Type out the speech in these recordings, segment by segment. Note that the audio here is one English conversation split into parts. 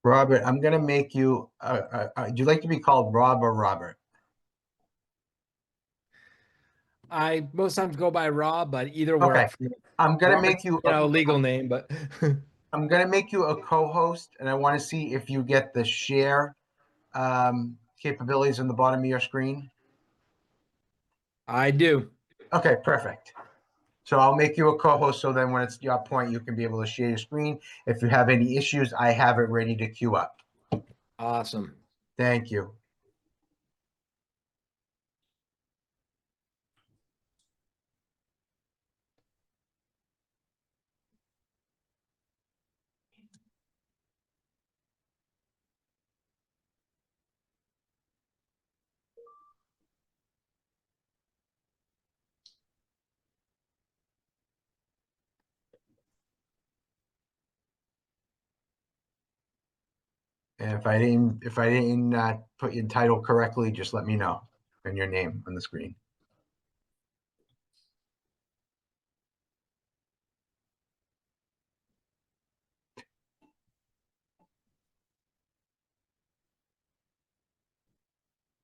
Robert, I'm gonna make you, do you like to be called Rob or Robert? I most times go by Rob, but either Okay, work for me. I'm gonna make Robert's, you, legal name, but I'm gonna make you a co-host, and I want to see if you get the share capabilities on the bottom of your screen. I do. Okay, perfect. So I'll make you a co-host, so then when it's your point, you can be able to share your screen. If you have any issues, I have it ready to queue up. Awesome. Thank you. And if I didn't put your title correctly, just let me know and your name on the screen.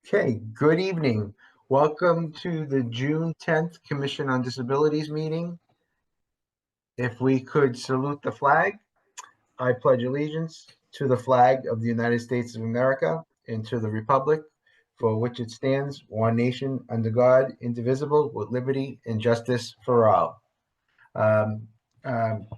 Okay, good evening. Welcome to the June 10th Commission on Disabilities meeting. If we could salute the flag, I pledge allegiance to the flag of the United States of America and to the republic for which it stands, one nation, under God, indivisible, with liberty and justice for all.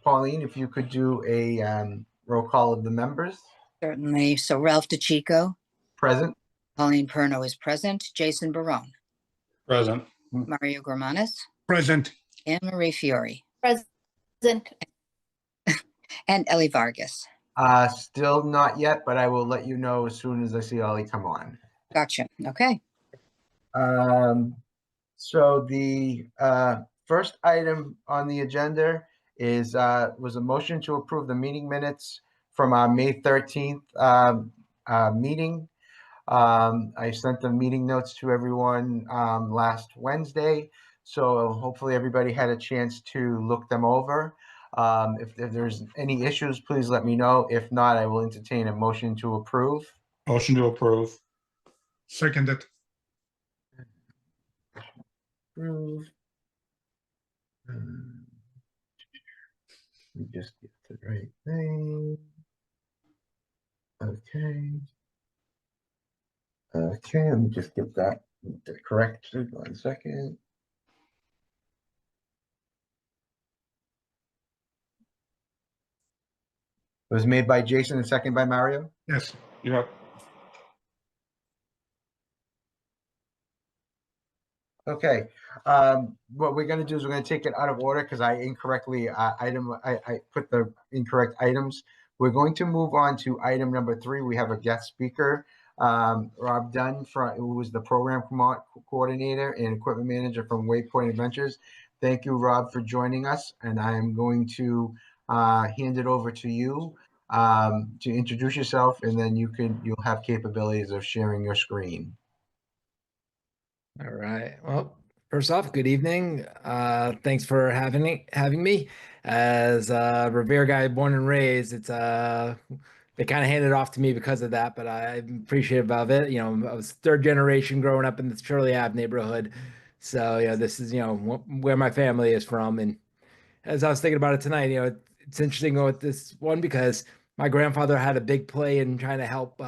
Pauline, if you could do a roll call of the members. Certainly. So Ralph DeChico, Present. Pauline Perno is present, Jason Barone, Present. Mario Gormanis, Present. Anne Marie Fiore, Present. and Ellie Vargas. Still not yet, but I will let you know as soon as I see Ollie come on. Gotcha. Okay. So the first item on the agenda was a motion to approve the meeting minutes from our May 13th meeting. I sent the meeting notes to everyone last Wednesday, so hopefully everybody had a chance to look them over. If there's any issues, please let me know. If not, I will entertain a motion to approve. Motion to approve. Seconded. Approve. Let me just get the right thing. Okay. Okay, let me just get that corrected. 1 second. It was made by Jason and second by Mario. Yes. Yep. Okay. What we're going to do is we're going to take it out of order because I incorrectly I put the incorrect items. We're going to move on to item number 3. We have a guest speaker, Rob Dunn, who was the program coordinator and equipment manager from Waypoint Adventures. Thank you, Rob, for joining us. And I am going to hand it over to you to introduce yourself, and then you'll have capabilities of sharing your screen. All right. Well, first off, good evening. Thanks for having me. As a Revere guy, born and raised, it's they kind of handed it off to me because of that, but I'm appreciative of it. I was third generation growing up in the Shirley Ave neighborhood, so this is where my family is from. And as I was thinking about it tonight, it's interesting with this one because my grandfather had a big play in trying to help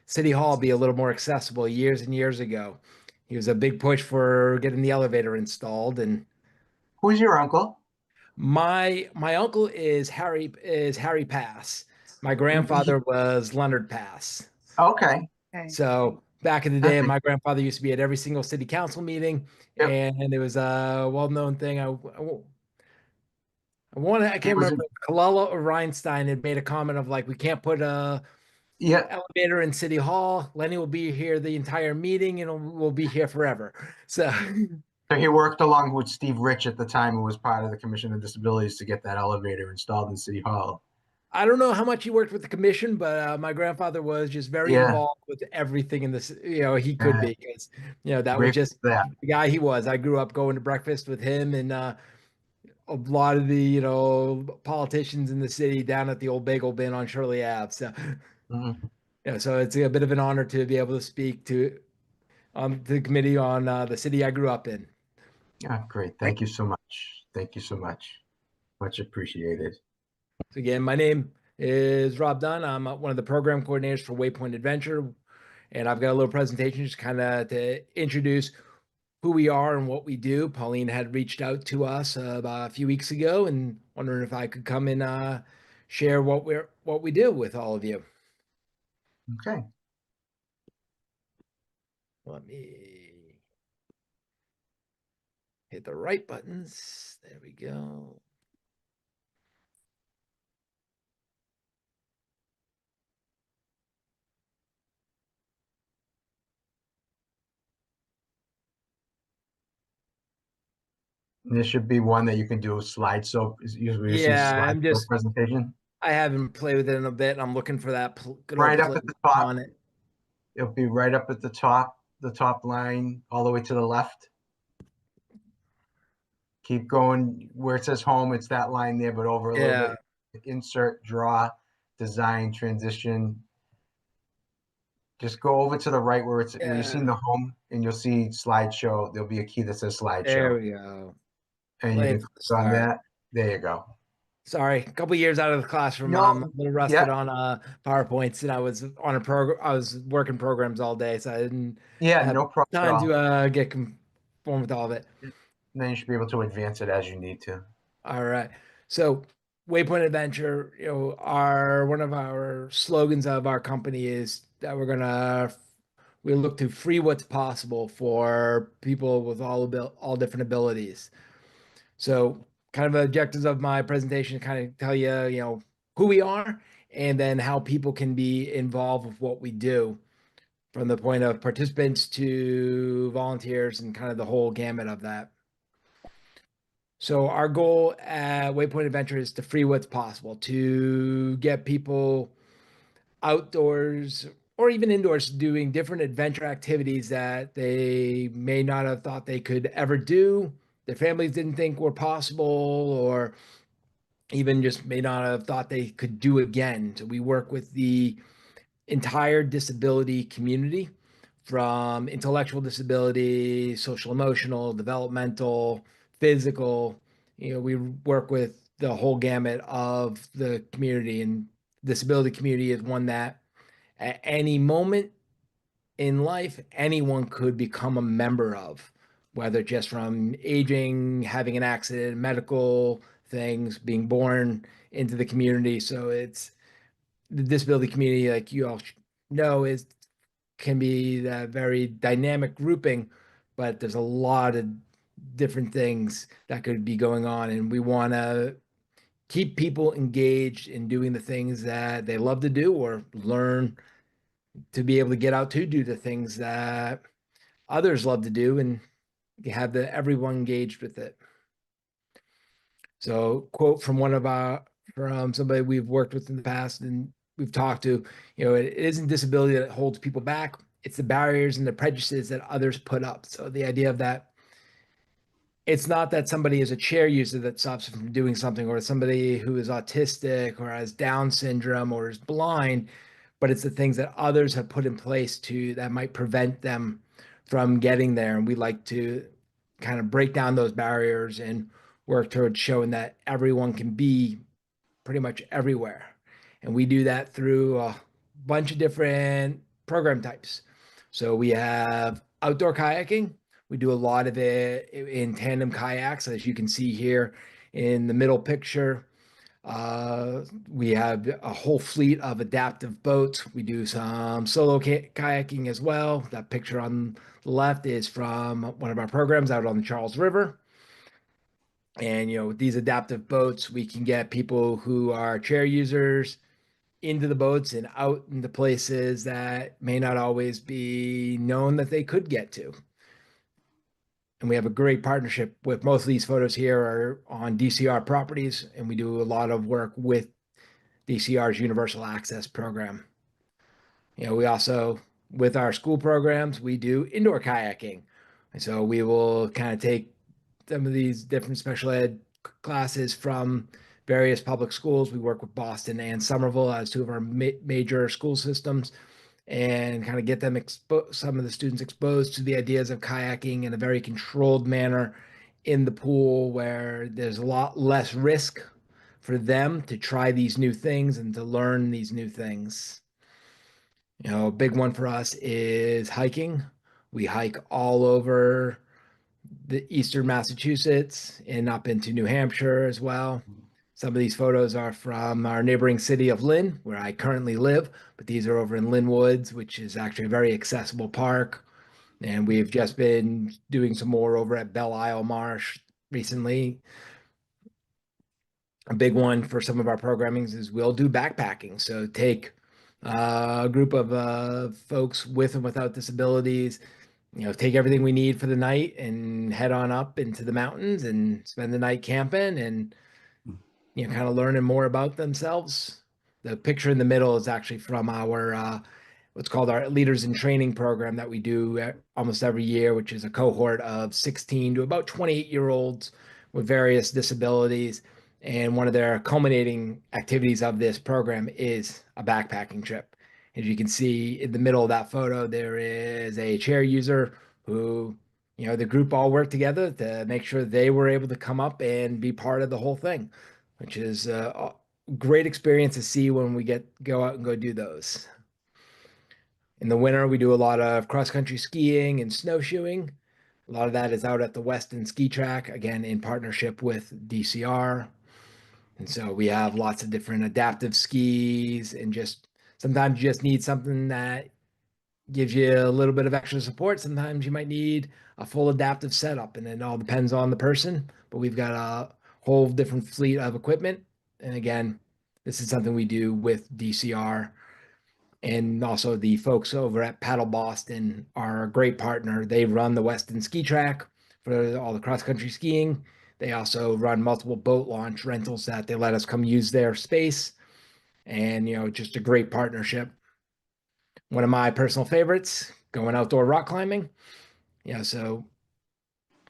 City Hall be a little more accessible years and years ago. He was a big push for getting the elevator installed. And Who's your uncle? my uncle is Harry Pass. My grandfather was Leonard Pass. Okay. So back in the day, my grandfather used to be at every single city council meeting, and it was a well-known thing. I can't remember. Kalala or Reinstein had made a comment of like, we can't put a elevator in City Hall. Lenny will be here the entire meeting, and we'll be here forever. So he worked along with Steve Rich at the time, who was part of the Commission on Disabilities, to get that elevator installed in City Hall. I don't know how much he worked with the commission, but my grandfather was just very involved with everything in this. He could be, because that was just the guy he was. I grew up going to breakfast with him and a lot of the politicians in the city down at the old bagel bin on Shirley Ave. So Mhm. yeah, so it's a bit of an honor to be able to speak to the committee on the city I grew up in. Yeah, great. Thank you so much. Thank you so much. Much appreciated. So again, my name is Rob Dunn. I'm one of the program coordinators for Waypoint Adventure, and I've got a little presentation just kind of to introduce who we are and what we do. Pauline had reached out to us about a few weeks ago and wondering if I could come and share what we do with all of you. Okay. Let me hit the right buttons. There we go. This should be one that you can do a slideshow. Is usually you see Yeah, I'm slideshow just presentation. I haven't played with it in a bit. I'm looking for that good old Right up play at the top. on it. It'll be right up at the top line, all the way to the left. Keep going where it says home. It's that line there, but over a little Yeah. bit. Insert, draw, design, transition. Just go over to the right where it's where you've seen the home, and you'll see slideshow. There'll be a key that says There slideshow, we go. and you Playing can from the click on start. that. There you go. Sorry, a couple years out of the classroom. I'm a No, little rusted yeah, on PowerPoints, and I was on a program. I was working programs all day, so I didn't yeah, have no problem at time all. to get conformed with all of it. And then you should be able to advance it as you need to. All right. So Waypoint Adventure, our one of our slogans of our company is that we look to free what's possible for people with all different abilities. So kind of objectives of my presentation kind of tell you, who we are and then how people can be involved with what we do from the point of participants to volunteers and kind of the whole gamut of that. So our goal at Waypoint Adventure is to free what's possible, to get people outdoors or even indoors doing different adventure activities that they may not have thought they could ever do, their families didn't think were possible, or even just may not have thought they could do again. So we work with the entire disability community from intellectual disability, social emotional, developmental, physical. We work with the whole gamut of the community, and disability community is one that at any moment in life anyone could become a member of, whether just from aging, having an accident, medical things, being born into the community. So it's the disability community, like you all know, is can be that very dynamic grouping, but there's a lot of different things that could be going on, and we want to keep people engaged in doing the things that they love to do or learn to be able to get out to do the things that others love to do and have everyone engaged with it. So quote from somebody we've worked with in the past and we've talked to, it isn't disability that holds people back. It's the barriers and the prejudices that others put up. So the idea of that, it's not that somebody is a chair user that stops them from doing something, or somebody who is autistic or has Down syndrome or is blind, but it's the things that others have put in place that might prevent them from getting there. And we like to kind of break down those barriers and work towards showing that everyone can be pretty much everywhere. And we do that through a bunch of different program types. So we have outdoor kayaking. We do a lot of it in tandem kayaks, as you can see here in the middle picture. We have a whole fleet of adaptive boats. We do some solo kayaking as well. That picture on the left is from one of our programs out on the Charles River. And, with these adaptive boats, we can get people who are chair users into the boats and out into places that may not always be known that they could get to. And we have a great partnership with most of these photos here are on DCR properties, and we do a lot of work with DCR's Universal Access program. We also, with our school programs, we do indoor kayaking. And so we will kind of take some of these different special ed classes from various public schools. We work with Boston and Somerville as two of our major school systems, and kind of get them some of the students exposed to the ideas of kayaking in a very controlled manner in the pool, where there's a lot less risk for them to try these new things and to learn these new things. A big one for us is hiking. We hike all over the eastern Massachusetts and up into New Hampshire as well. Some of these photos are from our neighboring city of Lynn, where I currently live, but these are over in Lynn Woods, which is actually a very accessible park. And we've just been doing some more over at Belle Isle Marsh recently. A big one for some of our programmings is we'll do backpacking. So take a group of folks with and without disabilities, take everything we need for the night and head on up into the mountains and spend the night camping and kind of learning more about themselves. The picture in the middle is actually from our what's called our Leaders in Training program that we do almost every year, which is a cohort of 16 to about 28-year-olds with various disabilities. And one of their culminating activities of this program is a backpacking trip. As you can see in the middle of that photo, there is a chair user who, the group all worked together to make sure they were able to come up and be part of the whole thing, which is a great experience to see when we go out and go do those. In the winter, we do a lot of cross-country skiing and snowshoeing. A lot of that is out at the Weston Ski Track, again, in partnership with DCR. And so we have lots of different adaptive skis, and just sometimes you just need something that gives you a little bit of extra support. Sometimes you might need a full adaptive setup, and it all depends on the person. But we've got a whole different fleet of equipment. And again, this is something we do with DCR. And also the folks over at Paddle Boston are a great partner. They run the Weston Ski Track for all the cross-country skiing. They also run multiple boat launch rentals that they let us come use their space. And, just a great partnership. One of my personal favorites, going outdoor rock climbing. So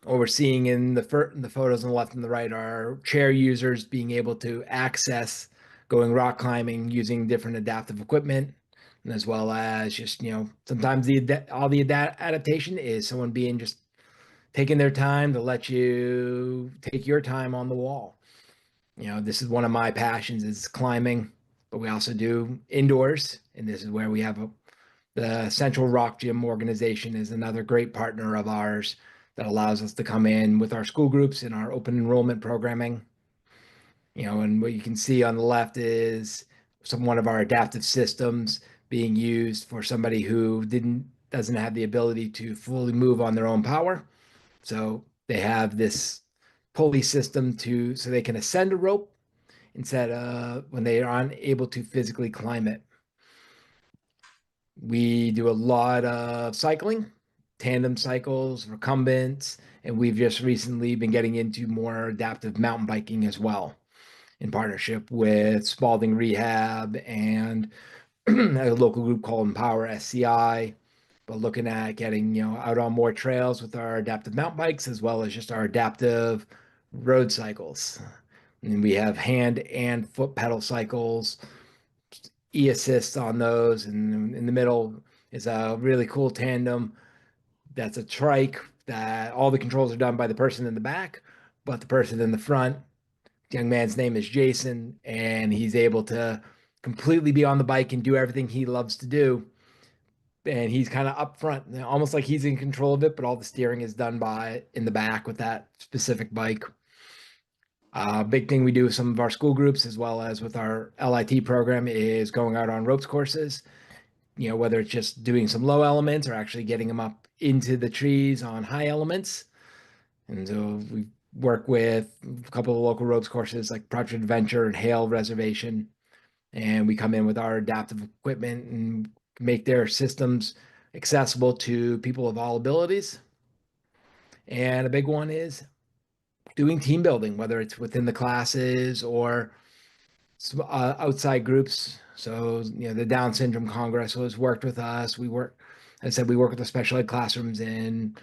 what we're seeing in the photos on the left and the right are chair users being able to access going rock climbing using different adaptive equipment, and as well as just, sometimes all the adaptation is someone being just taking their time to let you take your time on the wall. This is one of my passions is climbing, but we also do indoors, and this is where we have the Central Rock Gym organization is another great partner of ours that allows us to come in with our school groups and our open enrollment programming. And what you can see on the left is one of our adaptive systems being used for somebody who doesn't have the ability to fully move on their own power. So they have this pulley system so they can ascend a rope instead of when they are unable to physically climb it. We do a lot of cycling, tandem cycles, recumbents, and we've just recently been getting into more adaptive mountain biking as well, in partnership with Spalding Rehab and a local group called Empower SCI, but looking at getting, out on more trails with our adaptive mountain bikes, as well as just our adaptive road cycles. And we have hand and foot pedal cycles, e-assist on those, and in the middle is a really cool tandem that's a trike that all the controls are done by the person in the back, but the person in the front, the young man's name is Jason, and he's able to completely be on the bike and do everything he loves to do. And he's kind of up front, almost like he's in control of it, but all the steering is done by in the back with that specific bike. Big thing we do with some of our school groups, as well as with our LIT program, is going out on ropes courses, whether it's just doing some low elements or actually getting them up into the trees on high elements. And so we work with a couple of local ropes courses like Project Adventure and Hale Reservation. And we come in with our adaptive equipment and make their systems accessible to people of all abilities. And a big one is doing team building, whether it's within the classes or outside groups. So, the Down Syndrome Congress has worked with us. We work with the special ed classrooms in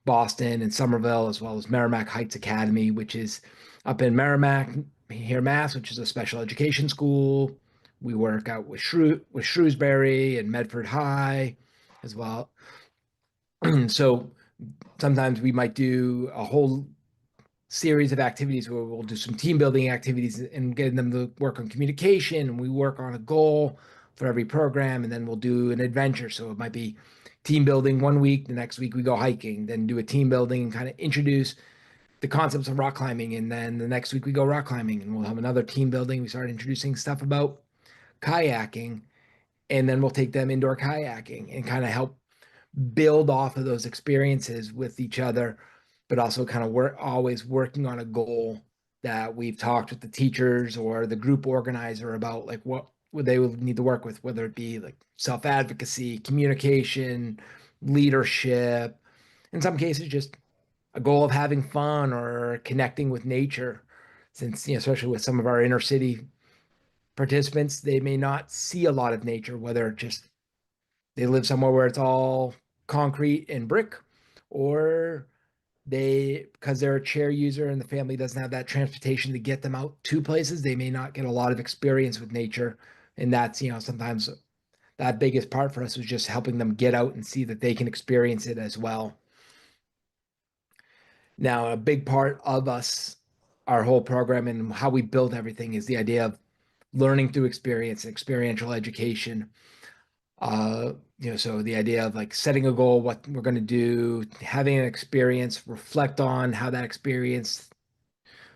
Boston and Somerville, as well as Merrimack Heights Academy, which is up in Merrimack, here, Mass, which is a special education school. We work out with Shrewsbury and Medford High as well. So sometimes we might do a whole series of activities where we'll do some team building activities and getting them to work on communication. And we work on a goal for every program, and then we'll do an adventure. So it might be team building one week, the next week we go hiking, then do a team building and kind of introduce the concepts of rock climbing. And then the next week we go rock climbing, and we'll have another team building. We start introducing stuff about kayaking, and then we'll take them indoor kayaking and kind of help build off of those experiences with each other, but also kind of always working on a goal that we've talked with the teachers or the group organizer about, like what would they would need to work with, whether it be like self-advocacy, communication, leadership, in some cases just a goal of having fun or connecting with nature. Since, especially with some of our inner city participants, they may not see a lot of nature, whether just they live somewhere where it's all concrete and brick, or because they're a chair user and the family doesn't have that transportation to get them out to places, they may not get a lot of experience with nature. And that's, sometimes that biggest part for us was just helping them get out and see that they can experience it as well. Now, a big part of our whole program and how we build everything is the idea of learning through experience, experiential education. So the idea of like setting a goal, what we're going to do, having an experience, reflect on how that experience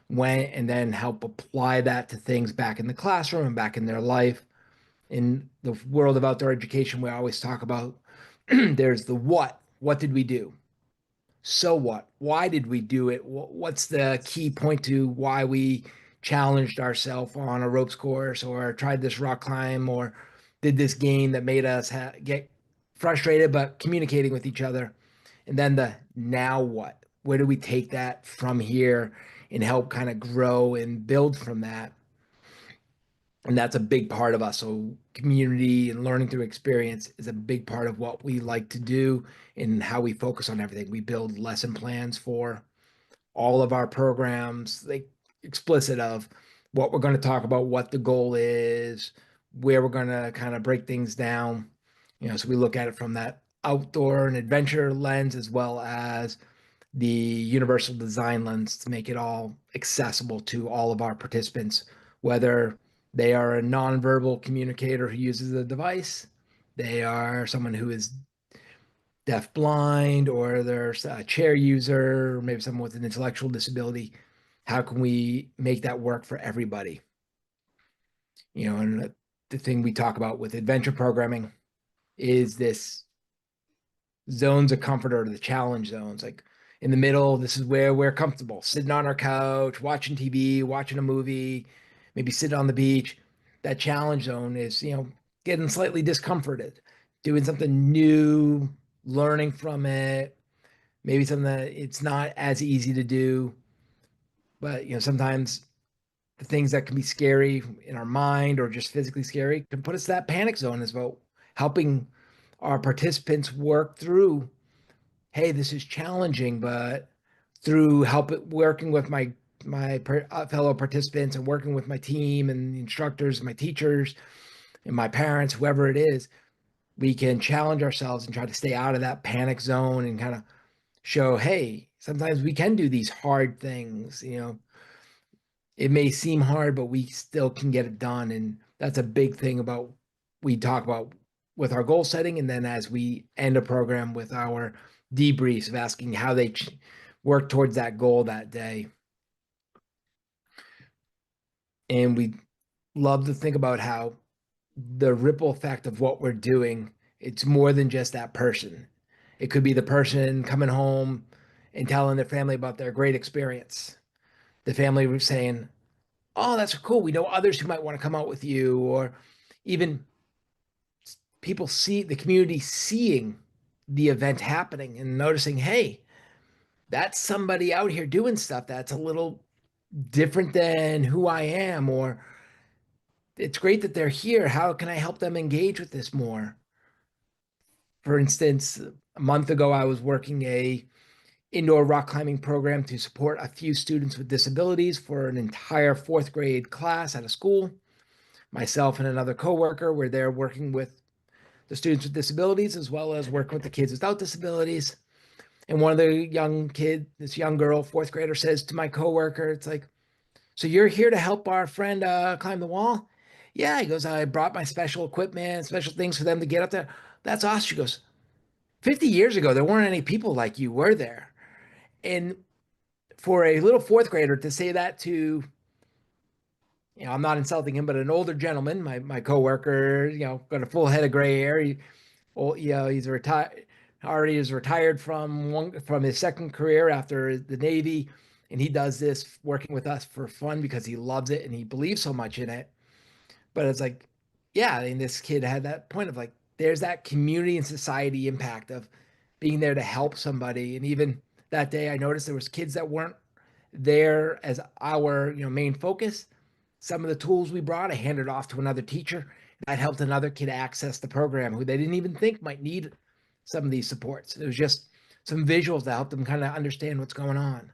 went, and then help apply that to things back in the classroom and back in their life. In the world of outdoor education, we always talk about there's the what did we do? So what? Why did we do it? What's the key point to why we challenged ourselves on a ropes course or tried this rock climb or did this game that made us get frustrated, but communicating with each other? And then the now what? Where do we take that from here and help kind of grow and build from that? And that's a big part of us. So community and learning through experience is a big part of what we like to do and how we focus on everything. We build lesson plans for all of our programs, like explicit of what we're going to talk about, what the goal is, where we're going to kind of break things down. So we look at it from that outdoor and adventure lens, as well as the universal design lens, to make it all accessible to all of our participants, whether they are a nonverbal communicator who uses a device, they are someone who is deaf blind, or they're a chair user, or maybe someone with an intellectual disability. How can we make that work for everybody? And the thing we talk about with adventure programming is this zones of comfort, or the challenge zones. Like in the middle, this is where we're comfortable, sitting on our couch, watching TV, watching a movie, maybe sitting on the beach. That challenge zone is, getting slightly discomforted, doing something new, learning from it, maybe something that it's not as easy to do. But, sometimes the things that can be scary in our mind or just physically scary can put us to that panic zone. Is about helping our participants work through, hey, this is challenging, but through working with my fellow participants and working with my team and the instructors, my teachers, and my parents, whoever it is, we can challenge ourselves and try to stay out of that panic zone and kind of show, hey, sometimes we can do these hard things. It may seem hard, but we still can get it done. And that's a big thing about we talk about with our goal setting. And then as we end a program with our debriefs of asking how they work towards that goal that day. And we love to think about how the ripple effect of what we're doing, it's more than just that person. It could be the person coming home and telling their family about their great experience. The family was saying, oh, that's cool. We know others who might want to come out with you, or even people see the community seeing the event happening and noticing, hey, that's somebody out here doing stuff that's a little different than who I am, or it's great that they're here. How can I help them engage with this more? For instance, a month ago, I was working a indoor rock climbing program to support a few students with disabilities for an entire fourth grade class at a school. Myself and another coworker were there working with the students with disabilities as well as working with the kids without disabilities. And one of the this young girl, fourth grader, says to my coworker, it's like, so you're here to help our friend climb the wall? Yeah, he goes, I brought my special equipment, special things for them to get up there. That's awesome. She goes, 50 years ago, there weren't any people like you, were there? And for a little fourth grader to say that to, I'm not insulting him, but an older gentleman, my coworker, got a full head of gray hair. He's retired, already is retired from his second career after the Navy, and he does this working with us for fun because he loves it and he believes so much in it. But it's like, yeah, I mean, this kid had that point of like, there's that community and society impact of being there to help somebody. And even that day, I noticed there was kids that weren't there as our main focus. Some of the tools we brought, I handed off to another teacher. That helped another kid access the program who they didn't even think might need some of these supports. It was just some visuals that helped them kind of understand what's going on.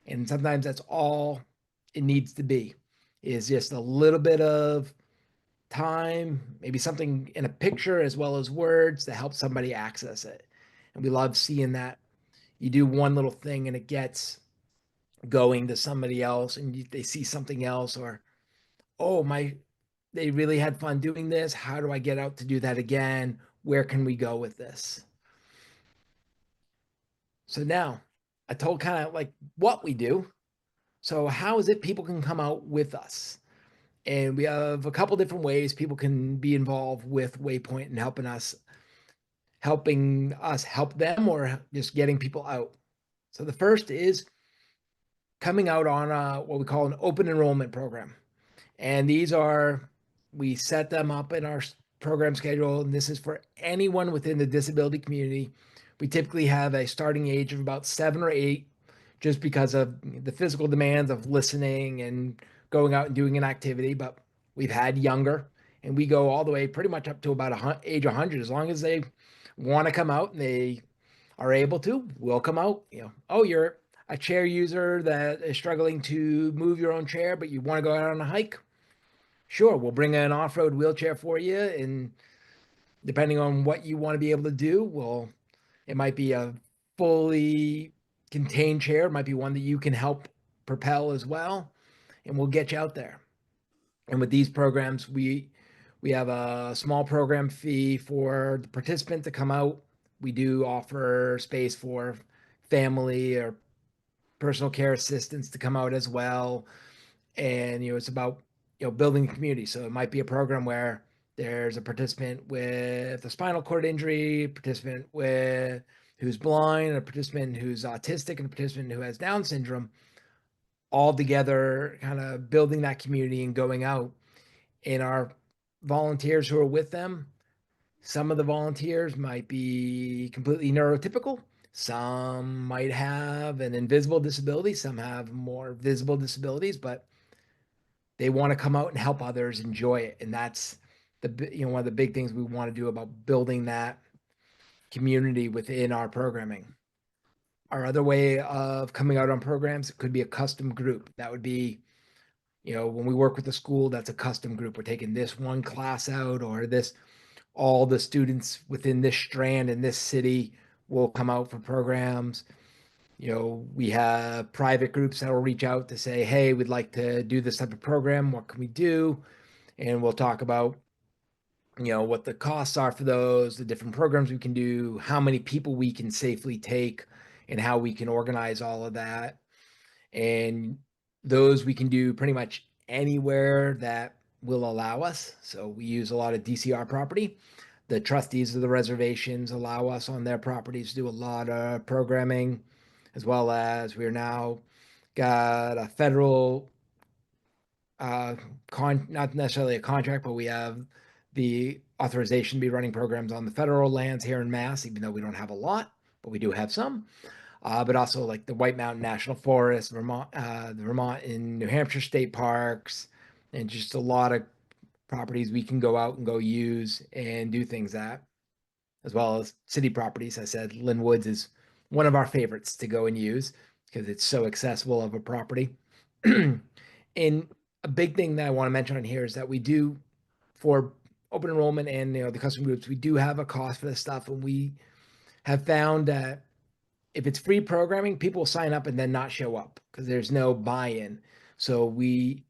And sometimes that's all it needs to be, is just a little bit of time, maybe something in a picture as well as words to help somebody access it. And we love seeing that you do one little thing and it gets going to somebody else and they see something else, or, oh, they really had fun doing this. How do I get out to do that again? Where can we go with this? So now I told kind of like what we do. So how is it people can come out with us? And we have a couple different ways people can be involved with Waypoint and helping us help them, or just getting people out. So the first is coming out on what we call an open enrollment program. And we set them up in our program schedule, and this is for anyone within the disability community. We typically have a starting age of about 7 or 8, just because of the physical demands of listening and going out and doing an activity. But we've had younger, and we go all the way pretty much up to about age 100. As long as they want to come out and they are able to, we'll come out. Oh, you're a chair user that is struggling to move your own chair, but you want to go out on a hike? Sure, we'll bring an off-road wheelchair for you, and depending on what you want to be able to do, it might be a fully contained chair, it might be one that you can help propel as well, and we'll get you out there. And with these programs, we have a small program fee for the participant to come out. We do offer space for family or personal care assistants to come out as well. And it's about building a community. So it might be a program where there's a participant with a spinal cord injury, a participant who's blind, a participant who's autistic, and a participant who has Down syndrome, all together kind of building that community and going out. And our volunteers who are with them, some of the volunteers might be completely neurotypical. Some might have an invisible disability. Some have more visible disabilities, but they want to come out and help others enjoy it. And that's one of the big things we want to do about building that community within our programming. Our other way of coming out on programs, it could be a custom group. That would be, when we work with the school, that's a custom group. We're taking this one class out, or all the students within this strand in this city will come out for programs. We have private groups that will reach out to say, hey, we'd like to do this type of program. What can we do? And we'll talk about, what the costs are for those, the different programs we can do, how many people we can safely take, and how we can organize all of that. And those we can do pretty much anywhere that will allow us. So we use a lot of DCR property. The trustees of the reservations allow us on their properties to do a lot of programming, as well as we're now got a federal not necessarily a contract, but we have the authorization to be running programs on the federal lands here in Mass, even though we don't have a lot, but we do have some. But also like the White Mountain National Forest, Vermont, the Vermont and New Hampshire state parks, and just a lot of properties we can go out and go use and do things at, as well as city properties. I said Lynn Woods is one of our favorites to go and use because it's so accessible of a property. And a big thing that I want to mention on here is that we do, for open enrollment and the custom groups, we do have a cost for this stuff, and we have found that if it's free programming, people will sign up and then not show up because there's no buy-in. So we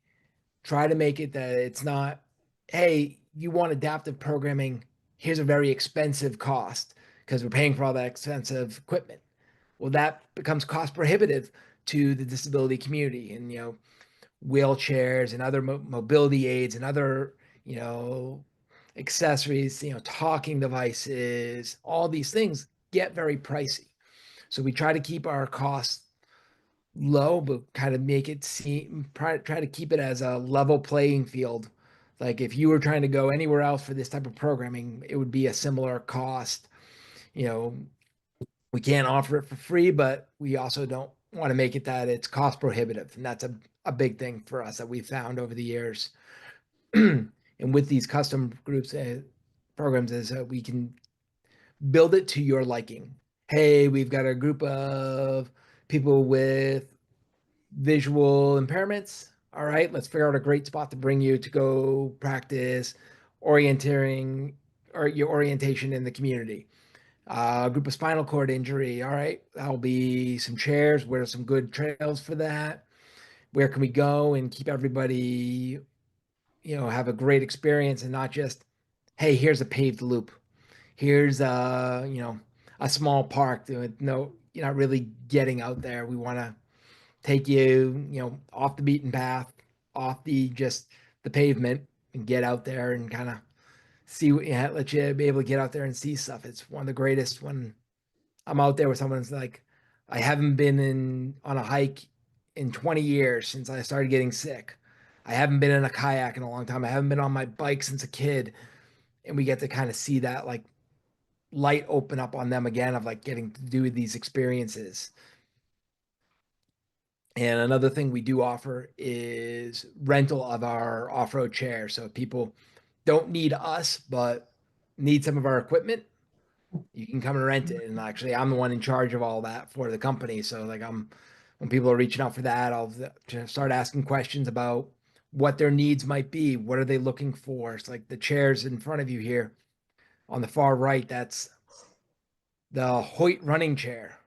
try to make it that it's not, hey, you want adaptive programming, here's a very expensive cost because we're paying for all that expensive equipment. Well, that becomes cost prohibitive to the disability community, and wheelchairs and other mobility aids and other accessories, talking devices, all these things get very pricey. So we try to keep our costs low, but kind of make it try to keep it as a level playing field. Like if you were trying to go anywhere else for this type of programming, it would be a similar cost. We can't offer it for free, but we also don't want to make it that it's cost prohibitive. And that's a big thing for us that we've found over the years. And with these custom groups programs is we can build it to your liking. Hey, we've got a group of people with visual impairments. All right, let's figure out a great spot to bring you to go practice orienteering or your orientation in the community. A group of spinal cord injury. All right, that'll be some chairs. Where are some good trails for that? Where can we go and keep everybody, have a great experience and not just, hey, here's a paved loop. Here's a small park. No, you're not really getting out there. We want to take you, off the beaten path, off the pavement, and get out there and kind of see what let you be able to get out there and see stuff. It's one of the greatest when I'm out there with someone's like, I haven't been on a hike in 20 years since I started getting sick. I haven't been in a kayak in a long time. I haven't been on my bike since a kid. And we get to kind of see that like light open up on them again of like getting to do these experiences. And another thing we do offer is rental of our off-road chair. So if people don't need us, but need some of our equipment, you can come and rent it. And actually, I'm the one in charge of all that for the company. So like when people are reaching out for that, I'll start asking questions about what their needs might be. What are they looking for? It's like the chairs in front of you here on the far right. That's the Hoyt running chair.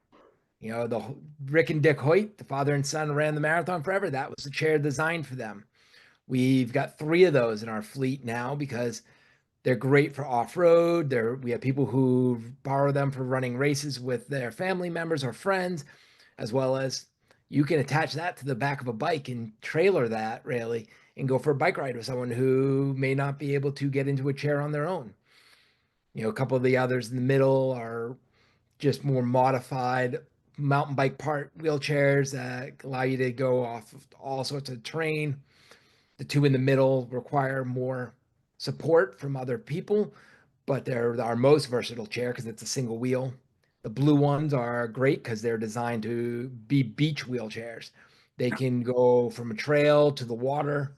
The Rick and Dick Hoyt, the father and son, ran the marathon forever. That was the chair designed for them. We've got 3 of those in our fleet now because they're great for off-road. We have people who borrow them for running races with their family members or friends, as well as you can attach that to the back of a bike and trailer that really and go for a bike ride with someone who may not be able to get into a chair on their own. A couple of the others in the middle are just more modified mountain bike part wheelchairs that allow you to go off of all sorts of terrain. The 2 in the middle require more support from other people, but they're our most versatile chair because it's a single wheel. The blue ones are great because they're designed to be beach wheelchairs. They can go from a trail to the water,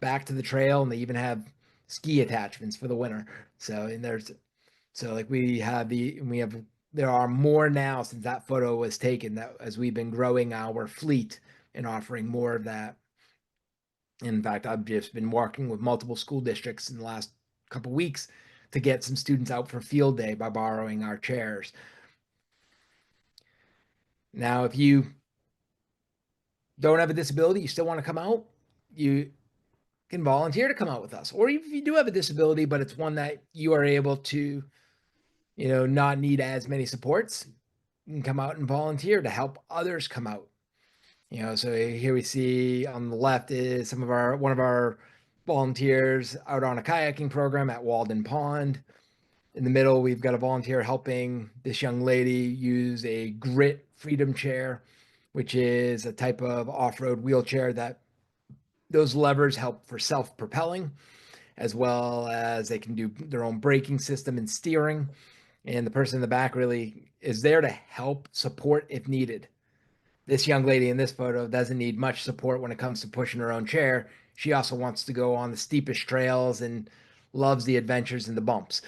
back to the trail, and they even have ski attachments for the winter. Like there are more now since that photo was taken, that as we've been growing our fleet and offering more of that. In fact, I've just been working with multiple school districts in the last couple of weeks to get some students out for field day by borrowing our chairs. Now, if you don't have a disability, you still want to come out, you can volunteer to come out with us. Or if you do have a disability, but it's one that you are able to, not need as many supports, you can come out and volunteer to help others come out. So here we see on the left is one of our volunteers out on a kayaking program at Walden Pond. In the middle, we've got a volunteer helping this young lady use a grit freedom chair, which is a type of off-road wheelchair that those levers help for self-propelling, as well as they can do their own braking system and steering. And the person in the back really is there to help support if needed. This young lady in this photo doesn't need much support when it comes to pushing her own chair. She also wants to go on the steepest trails and loves the adventures and the bumps.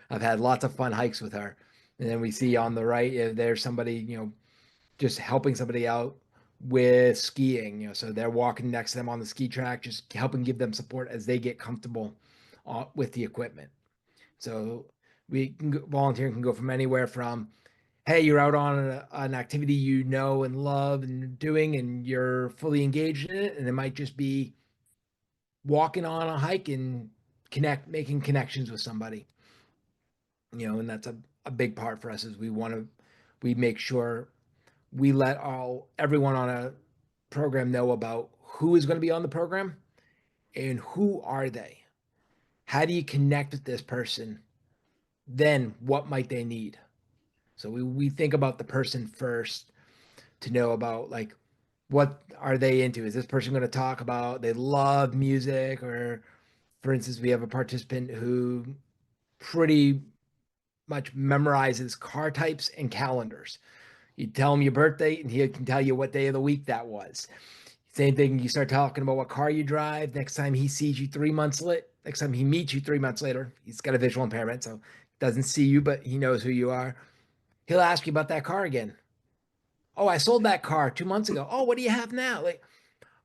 I've had lots of fun hikes with her. And then we see on the right, there's somebody, just helping somebody out with skiing, so they're walking next to them on the ski track, just helping give them support as they get comfortable with the equipment. So volunteering can go from anywhere from, hey, you're out on an activity you know and love and doing, and you're fully engaged in it. And it might just be walking on a hike and making connections with somebody, and that's a big part for us is we make sure we let everyone on a program know about who is going to be on the program and who are they. How do you connect with this person? Then what might they need? So we think about the person first to know about, like, what are they into? Is this person going to talk about they love music? Or for instance, we have a participant who pretty much memorizes car types and calendars. You tell him your birthday and he can tell you what day of the week that was. Same thing, you start talking about what car you drive. Next time he sees you 3 months later, next time he meets you 3 months later, he's got a visual impairment, so doesn't see you, but he knows who you are. He'll ask you about that car again. Oh, I sold that car 2 months ago. Oh, what do you have now? Like,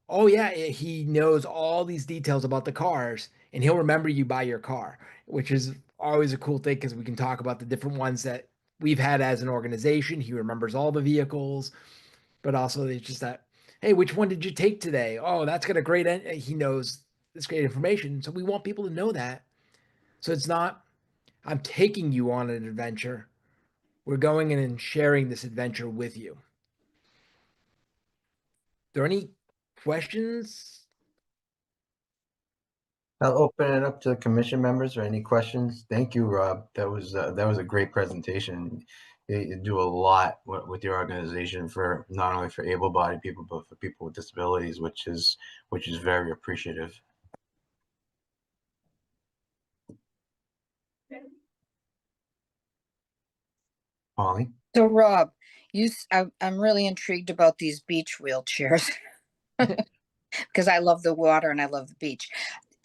oh yeah, he knows all these details about the cars, and he'll remember you by your car, which is always a cool thing because we can talk about the different ones that we've had as an organization. He remembers all the vehicles, but also it's just that, hey, which one did you take today? Oh, that's got a great, he knows this great information. So we want people to know that. So it's not, I'm taking you on an adventure. We're going in and sharing this adventure with you. There any questions? I'll open it up to the commission members or any questions. Thank you, Rob. That was a great presentation. You do a lot with your organization for not only for able-bodied people, but for people with disabilities, which is very appreciative. Polly? So Rob, I'm really intrigued about these beach wheelchairs because I love the water and I love the beach.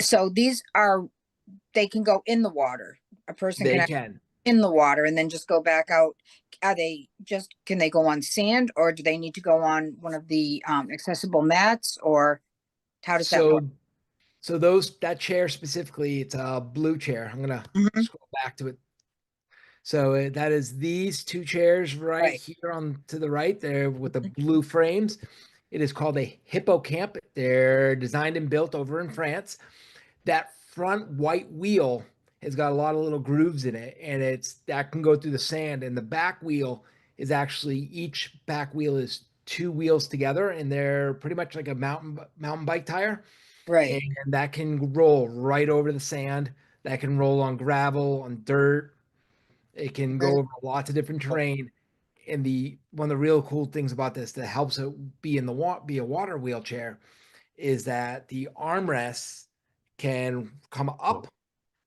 So they can go in the water. A person They can can. in the water and then just go back out. Can they go on sand, or do they need to go on one of the accessible mats, or how does that work? So that chair specifically, it's a blue chair. I'm gonna Mhm. scroll back to it. So that is these two chairs right Right. here on to the right there with the blue frames. It is called a hippocamp. They're designed and built over in France. That front white wheel has got a lot of little grooves in it, and that can go through the sand. And the back wheel is actually, each back wheel is two wheels together, and they're pretty much like a mountain bike tire. Right. And that can roll right over the sand. That can roll on gravel, on dirt. It can Really? go over lots of different terrain. And one of the real cool things about this that helps it be be a water wheelchair is that the armrests can come up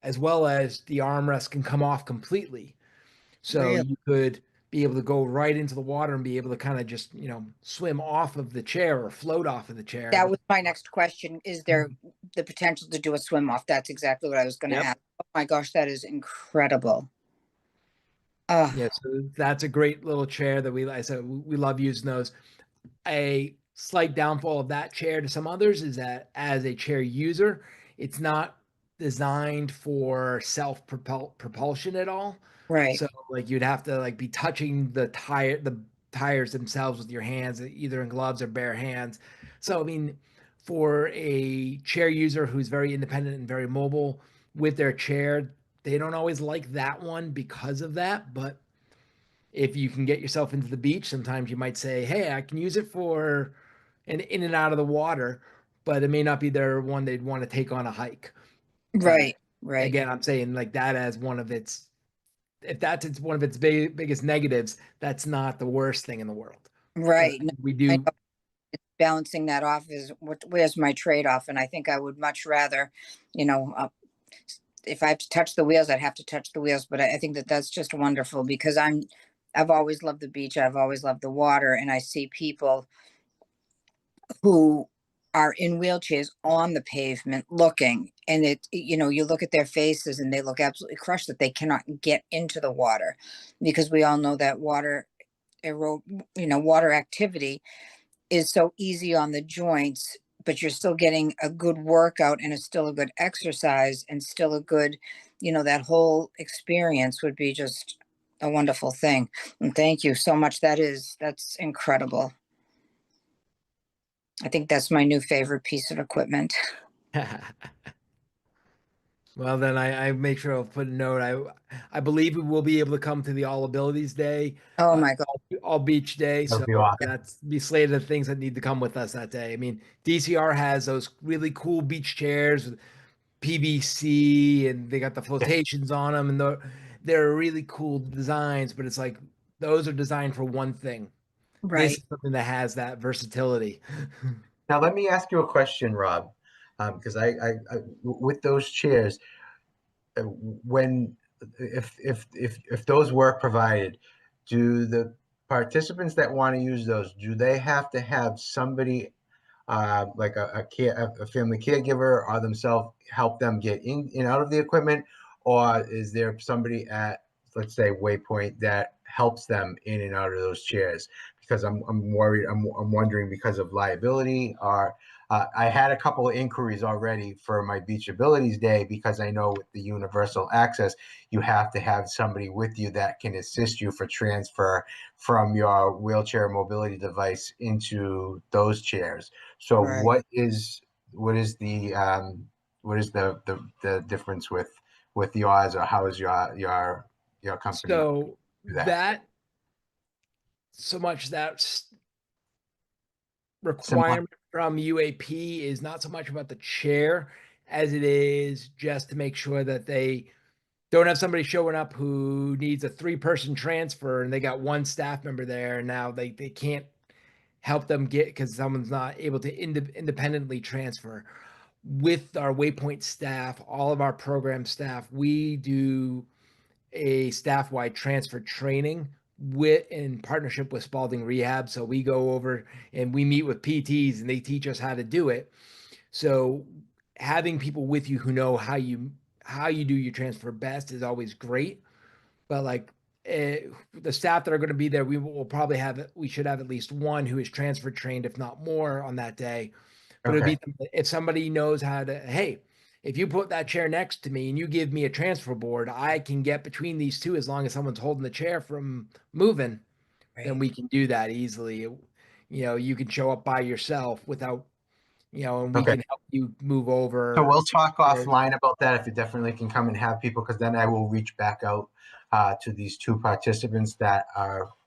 as well as the armrest can come off completely. So Really? you could be able to go right into the water and be able to kind of just, swim off of the chair or float off of the chair. That was my next question. Is there the potential to do a swim off? That's exactly what I was going to Yep. ask. Oh my gosh, that is incredible. Yeah, so that's a great little chair that I said we love using those. A slight downfall of that chair to some others is that as a chair user, it's not designed for propulsion at all. Right. So like you'd have to like be touching the tires themselves with your hands, either in gloves or bare hands. So I mean, for a chair user who's very independent and very mobile with their chair, they don't always like that one because of that. But if you can get yourself into the beach, sometimes you might say, hey, I can use it for an in and out of the water, but it may not be their one they'd want to take on a hike. But Right. Right. again, I'm saying like that as one of its, if that's one of its biggest negatives, that's not the worst thing in the world. But Right. No, we I do. know balancing that off is where's my trade-off? And I think I would much rather, you know, if I have to touch the wheels, I'd have to touch the wheels. But I think that that's just wonderful because I've always loved the beach. I've always loved the water. And I see people who are in wheelchairs on the pavement looking, and you look at their faces and they look absolutely crushed that they cannot get into the water, because we all know that water activity is so easy on the joints, but you're still getting a good workout, and it's still a good exercise, and still a good, that whole experience would be just a wonderful thing. And thank you so much. That's incredible. I think that's my new favorite piece of equipment. Well, then I make sure I'll put a note. I believe we will be able to come to the All Abilities Day, Oh my God. all beach day. That'd So be awesome. that's be slated of things that need to come with us that day. I mean, DCR has those really cool beach chairs with PVC, and they got the flotations on them, and they're really cool designs. But it's like those are designed for one thing. This Right. is something that has that versatility. Now, let me ask you a question, Rob, because with those chairs, when if those were provided, do the participants that want to use those, do they have to have somebody like a family caregiver or themselves help them get in and out of the equipment, or is there somebody at, let's say, Waypoint that helps them in and out of those chairs? Because I'm worried. I'm wondering because of liability. Or I had a couple of inquiries already for my Beach Abilities Day, because I know with the universal access, you have to have somebody with you that can assist you for transfer from your wheelchair mobility device into those chairs. So Right. what is the difference with yours, or how is your company So do that? that so much that's Similar? requirement from UAP is not so much about the chair as it is just to make sure that they don't have somebody showing up who needs a 3-person transfer and they got one staff member there, and now they can't help them get because someone's not able to independently transfer. With our Waypoint staff, all of our program staff, we do a staff-wide transfer training in partnership with Spalding Rehab. So we go over and we meet with PTs and they teach us how to do it. So having people with you who know how you do your transfer best is always great. But like the staff that are going to be there, we should have at least one who is transfer trained, if not more, on that day. But it would Okay. be if somebody knows how to, hey, if you put that chair next to me and you give me a transfer board, I can get between these two as long as someone's holding the chair from moving, then Right. we can do that easily. You can show up by yourself without, and we Okay. can help you move So over. we'll talk Chairs. offline about that, if you definitely can come and have people, because then I will reach back out to these two participants that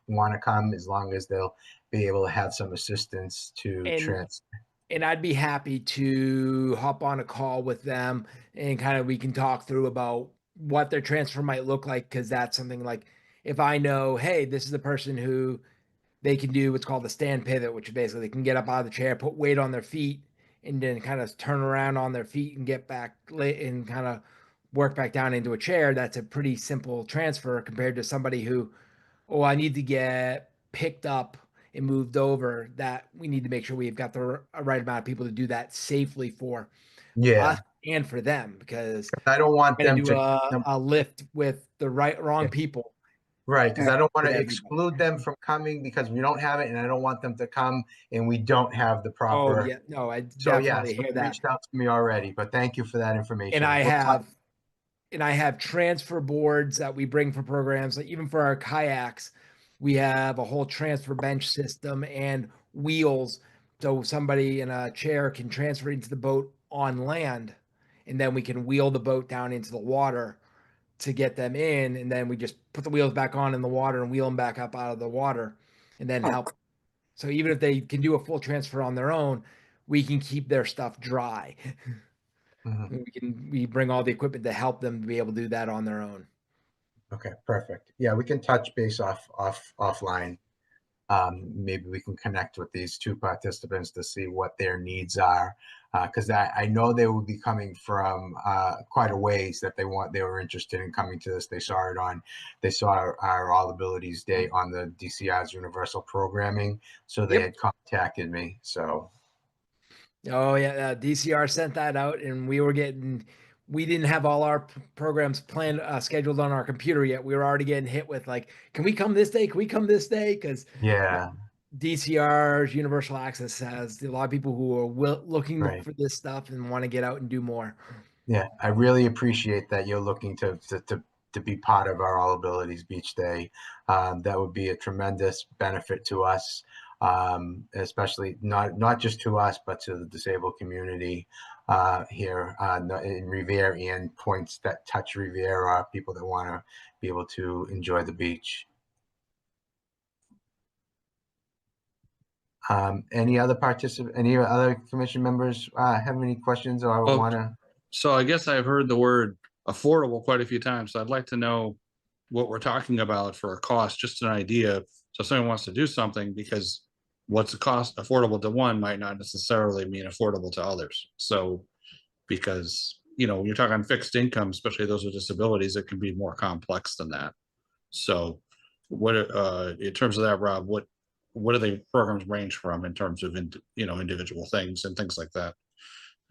want to come, as long as they'll be able to have some assistance to And transfer. and I'd be happy to hop on a call with them and kind of we can talk through about what their transfer might look like, because that's something like if I know, hey, this is the person who they can do what's called the stand pivot, which basically they can get up out of the chair, put weight on their feet, and then kind of turn around on their feet and get back and kind of work back down into a chair. That's a pretty simple transfer compared to somebody who, oh, I need to get picked up and moved over. That we need to make sure we've got the right amount of people to do that safely for us Yeah, and for them, because I don't want we're going them to do to. a lift with the wrong people. Right, because Right. I don't want With to everybody. exclude them from coming because we don't have it, and I don't want them to come and we don't have the Oh proper. yeah, no, I So yeah, definitely so hear they that. reached out to me already, but thank you for that And information. I We'll talk. have and I have transfer boards that we bring for programs. Like even for our kayaks, we have a whole transfer bench system and wheels. So somebody in a chair can transfer into the boat on land, and then we can wheel the boat down into the water to get them in. And then we just put the wheels back on in the water and wheel them back up out of the water and then Oh, help. So even if they can do a full transfer on their own, we can keep their stuff dry. Mhm. We bring all the equipment to help them to be able to do that on their own. Okay, perfect. Yeah, we can touch base offline. Maybe we can connect with these two participants to see what their needs are, because I know they will be coming from quite a ways, that they were interested in coming to this. They saw our All Abilities Day on the DCR's Universal Programming, so they Yep. had contacted me. So Oh yeah, DCR sent that out, and we didn't have all our programs planned scheduled on our computer yet. We were already getting hit with like, can we come this day? Can we come this day? Because Yeah, DCR's Universal Access has a lot of people who are looking right. for this stuff and want to get out and do more. Yeah, I really appreciate that you're looking to be part of our All Abilities Beach Day. That would be a tremendous benefit to us, especially not just to us, but to the disabled community here in Revere and points that touch Revere, people that want to be able to enjoy the beach. Any other commission members have any questions or Well, want to? So I guess I've heard the word affordable quite a few times. So I'd like to know what we're talking about for a cost, just an idea. So if someone wants to do something, because what's the cost affordable to one might not necessarily mean affordable to others. So because, when you're talking fixed income, especially those with disabilities, it can be more complex than that. So what, in terms of that, Rob, what do the programs range from in terms of, individual things and things like that?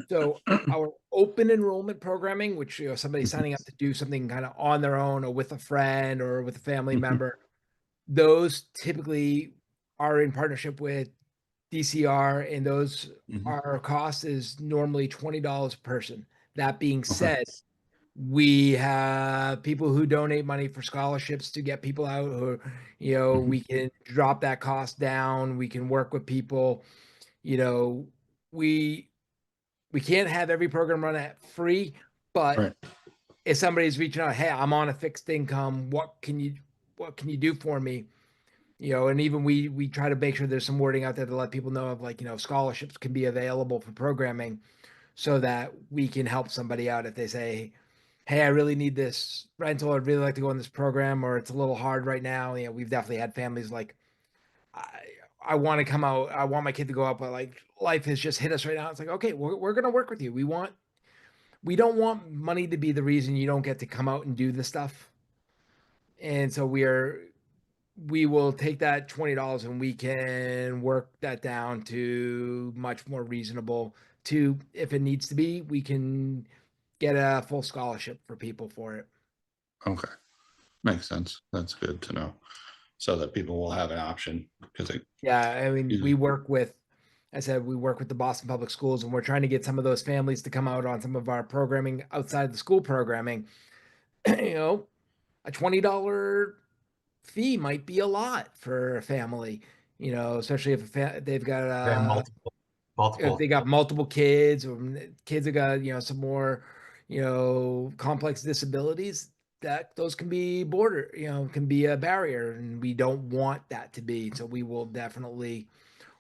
So our open enrollment programming, which somebody signing up to do something kind of on their own or with a friend or with a family member, those typically are in partnership with DCR, and those our cost is normally $20 per person. That being said, we have people who donate money for scholarships to get people out who, we can drop that cost down. We can work with people, we can't have every program run at free, but Right. if somebody's reaching out, hey, I'm on a fixed income, what can you do for me? And even we try to make sure there's some wording out there to let people know of like, scholarships can be available for programming so that we can help somebody out if they say, hey, I really need this rental, I'd really like to go on this program, or it's a little hard right now. We've definitely had families like, I want to come out, I want my kid to go out, but like life has just hit us right now. It's like, okay, we're going to work with you. We don't want money to be the reason you don't get to come out and do the stuff. And so we will take that $20 and we can work that down to much more reasonable to, if it needs to be, we can get a full scholarship for people for it. Okay. Makes sense. That's good to know. So that people will have an option because Yeah. I mean, Yeah. we work with the Boston Public Schools, and we're trying to get some of those families to come out on some of our programming outside the school programming. A $20 fee might be a lot for a family, especially if they've got if Multiple. they got multiple kids or kids that got, some more, complex disabilities, that those can be can be a barrier, and we don't want that to be. So we will definitely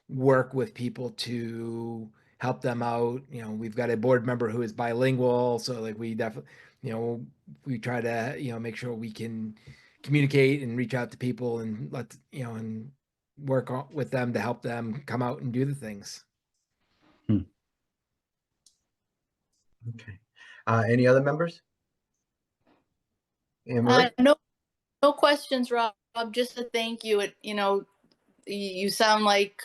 work with people to help them out. We've got a board member who is bilingual, so like we definitely, we try to, make sure we can communicate and reach out to people and and work with them to help them come out and do the things. Okay. Any other members? Anne Marie? No questions, Rob. Just a thank you. You sound like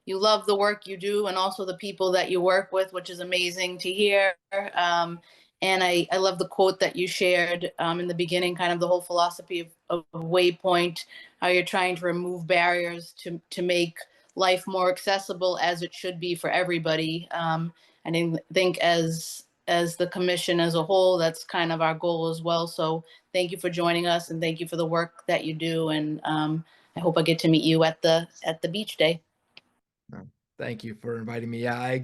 you love the work you do and also the people that you work with, which is amazing to hear. And I love the quote that you shared in the beginning, kind of the whole philosophy of Waypoint, how you're trying to remove barriers to make life more accessible as it should be for everybody. I think as the commission as a whole, that's kind of our goal as well. So thank you for joining us, and thank you for the work that you do. And I hope I get to meet you at the beach day. Thank you for inviting me. Yeah,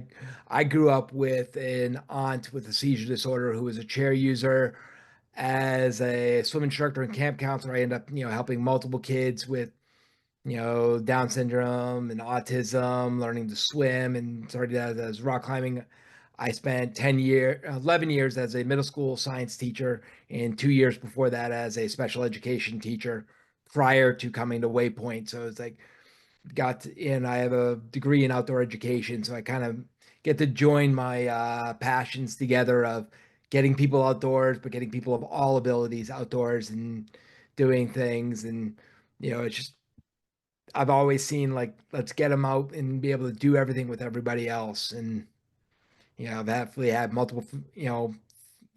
I grew up with an aunt with a seizure disorder who was a chair user. As a swim instructor and camp counselor, I ended up, helping multiple kids with, Down syndrome and autism, learning to swim, and started out as rock climbing. I spent 11 years as a middle school science teacher, and 2 years before that as a special education teacher prior to coming to Waypoint. So it's like, I have a degree in outdoor education, so I kind of get to join my passions together of getting people outdoors, but getting people of all abilities outdoors and doing things. And it's just I've always seen like, let's get them out and be able to do everything with everybody else. And, I've definitely had multiple,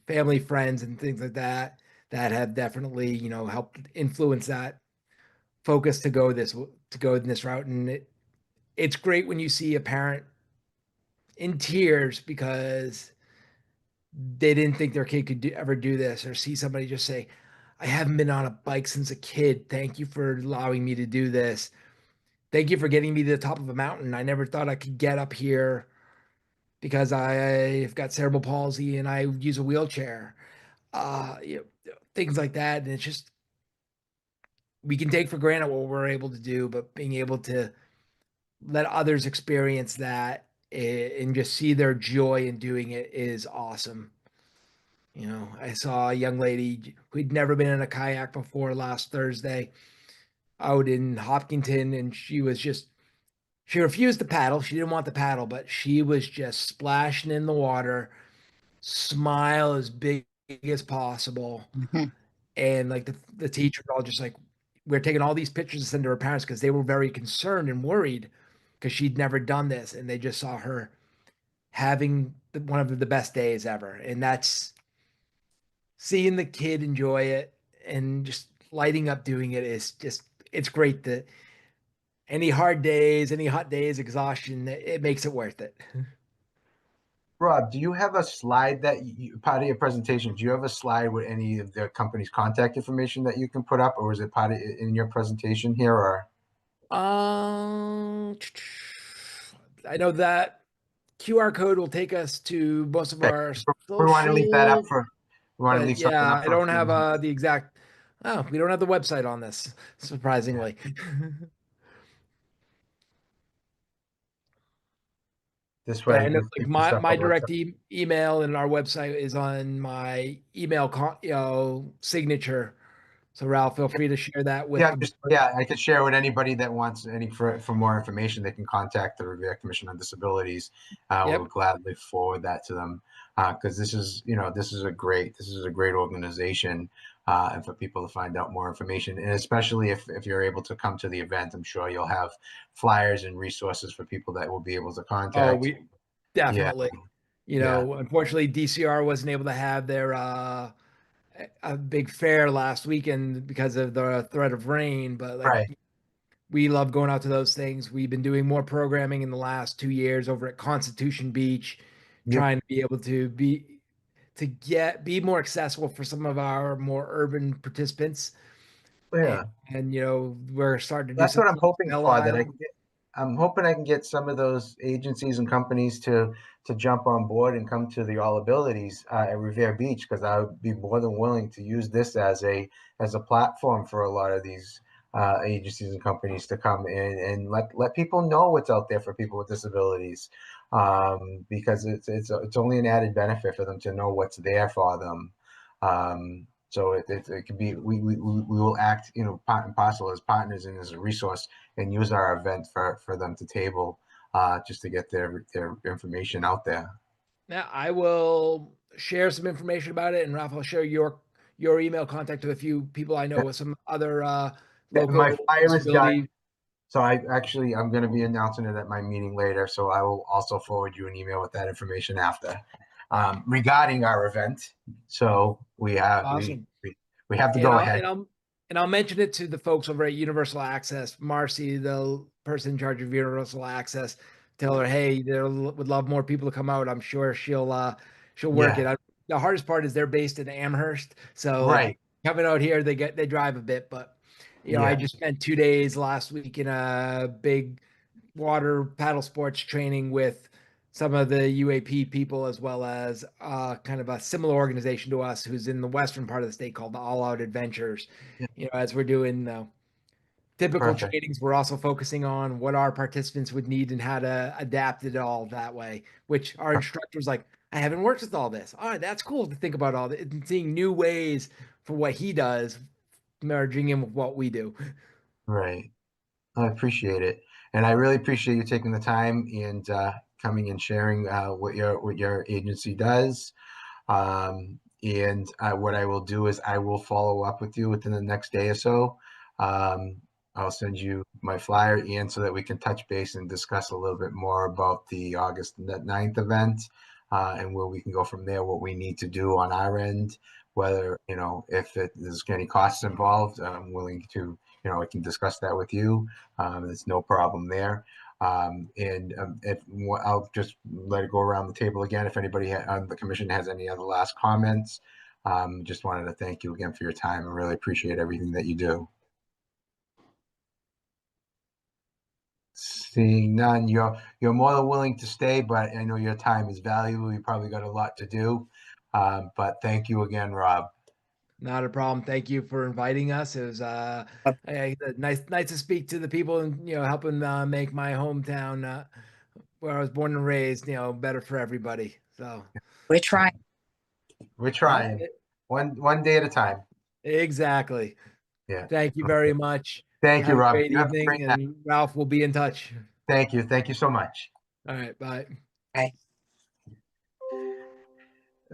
family friends and things like that that have definitely, helped influence that focus to go in this route. And it's great when you see a parent in tears because they didn't think their kid could ever do this, or see somebody just say, I haven't been on a bike since a kid. Thank you for allowing me to do this. Thank you for getting me to the top of a mountain. I never thought I could get up here because I've got cerebral palsy and I use a wheelchair. Things like that. And it's just, we can take for granted what we're able to do, but being able to let others experience that and just see their joy in doing it is awesome. I saw a young lady who'd never been in a kayak before last Thursday out in Hopkinton, and she refused to paddle. She didn't want the paddle, but she was just splashing in the water, smile as big as possible. Mhm. And like the teachers all just like, we're taking all these pictures to send to her parents because they were very concerned and worried because she'd never done this. And they just saw her having one of the best days ever. And that's seeing the kid enjoy it and just lighting up doing it is just, it's great that any hard days, any hot days, exhaustion, it makes it worth it. Rob, do you have a slide that part of your presentation? Do you have a slide with any of the company's contact information that you can put up, or is it part of in your presentation here? Or Um, I know that QR code will take us to most of okay, our we want to leave that up social, for. We want to but leave something yeah, up I for a don't few have minutes. the exact. Oh, we don't have the website on this, surprisingly. This But way, I we know can like keep the stuff my on the direct website. email and our website is on my email signature. So Ralph, feel free to share that with Yeah, the just board. I could share with anybody that wants any for more information. They can contact the Revere Commission on Disabilities. We'll Yep. gladly forward that to them because this is this is a great organization, and for people to find out more information, and especially if you're able to come to the event, I'm sure you'll have flyers and resources for people that will be able to Oh, contact. we Yeah, definitely. yeah, Unfortunately, DCR wasn't able to have their a big fair last weekend because of the threat of rain, but like right. we love going out to those things. We've been doing more programming in the last 2 years over at Constitution Beach, Yep. trying to be able to be more accessible for some of our more urban participants. And, Yeah. we're starting to do That's some what I'm things hoping with Belle for. That I Isle. can get. I'm hoping I can get some of those agencies and companies to jump on board and come to the All Abilities at Revere Beach because I would be more than willing to use this as a platform for a lot of these agencies and companies to come in and let people know what's out there for people with disabilities, because it's only an added benefit for them to know what's there for them. So it could be we will act part and parcel as partners and as a resource and use our event for them to table just to get their information out there. Now I will share some information about it, and Ralph, I'll share your email contact with a few people I know with some other My local flyer is done, disability. so I'm going to be announcing it at my meeting later. So I will also forward you an email with that information after regarding our event. So Awesome. we have to And go I'll ahead. and I'll and I'll mention it to the folks over at Universal Access. Marcy, the person in charge of Universal Access, tell her, hey, they would love more people to come out. I'm sure she'll work Yeah, it. The hardest part is they're based in Amherst, so like right. coming out here, they drive a bit. But I Yeah, just spent 2 days last week in a big water paddle sports training with some of the UAP people, as well as kind of a similar organization to us who's in the western part of the state called the All Out Adventures. yeah, As we're doing typical perfect. trainings, we're also focusing on what our participants would need and how to adapt it all that way, which our instructor's like, I haven't worked with all this. All right, that's cool to think about all this and seeing new ways for what he does, merging in with what we do. Right. I appreciate it, and I really appreciate you taking the time and coming and sharing what your agency does. And what I will do is I will follow up with you within the next day or so. I'll send you my flyer, Ian, so that we can touch base and discuss a little bit more about the August 9th event, and where we can go from there, what we need to do on our end, whether, if there's any costs involved, I'm willing to, I can discuss that with you. There's no problem there. I'll just let it go around the table again. If anybody on the commission has any other last comments, just wanted to thank you again for your time. I really appreciate everything that you do. Seeing none, you're more than willing to stay, but I know your time is valuable. You probably got a lot to do. But thank you again, Rob. Not a problem. Thank you for inviting us. It was nice to speak to the people and helping make my hometown where I was born and raised better for everybody. So We're trying. We're trying one day at a time. Exactly. Yeah. Thank you very much. Thank you, Have a Rob. great You have a evening, great night. and Ralph will be in touch. Thank you. Thank you so much. All right. Bye. Bye.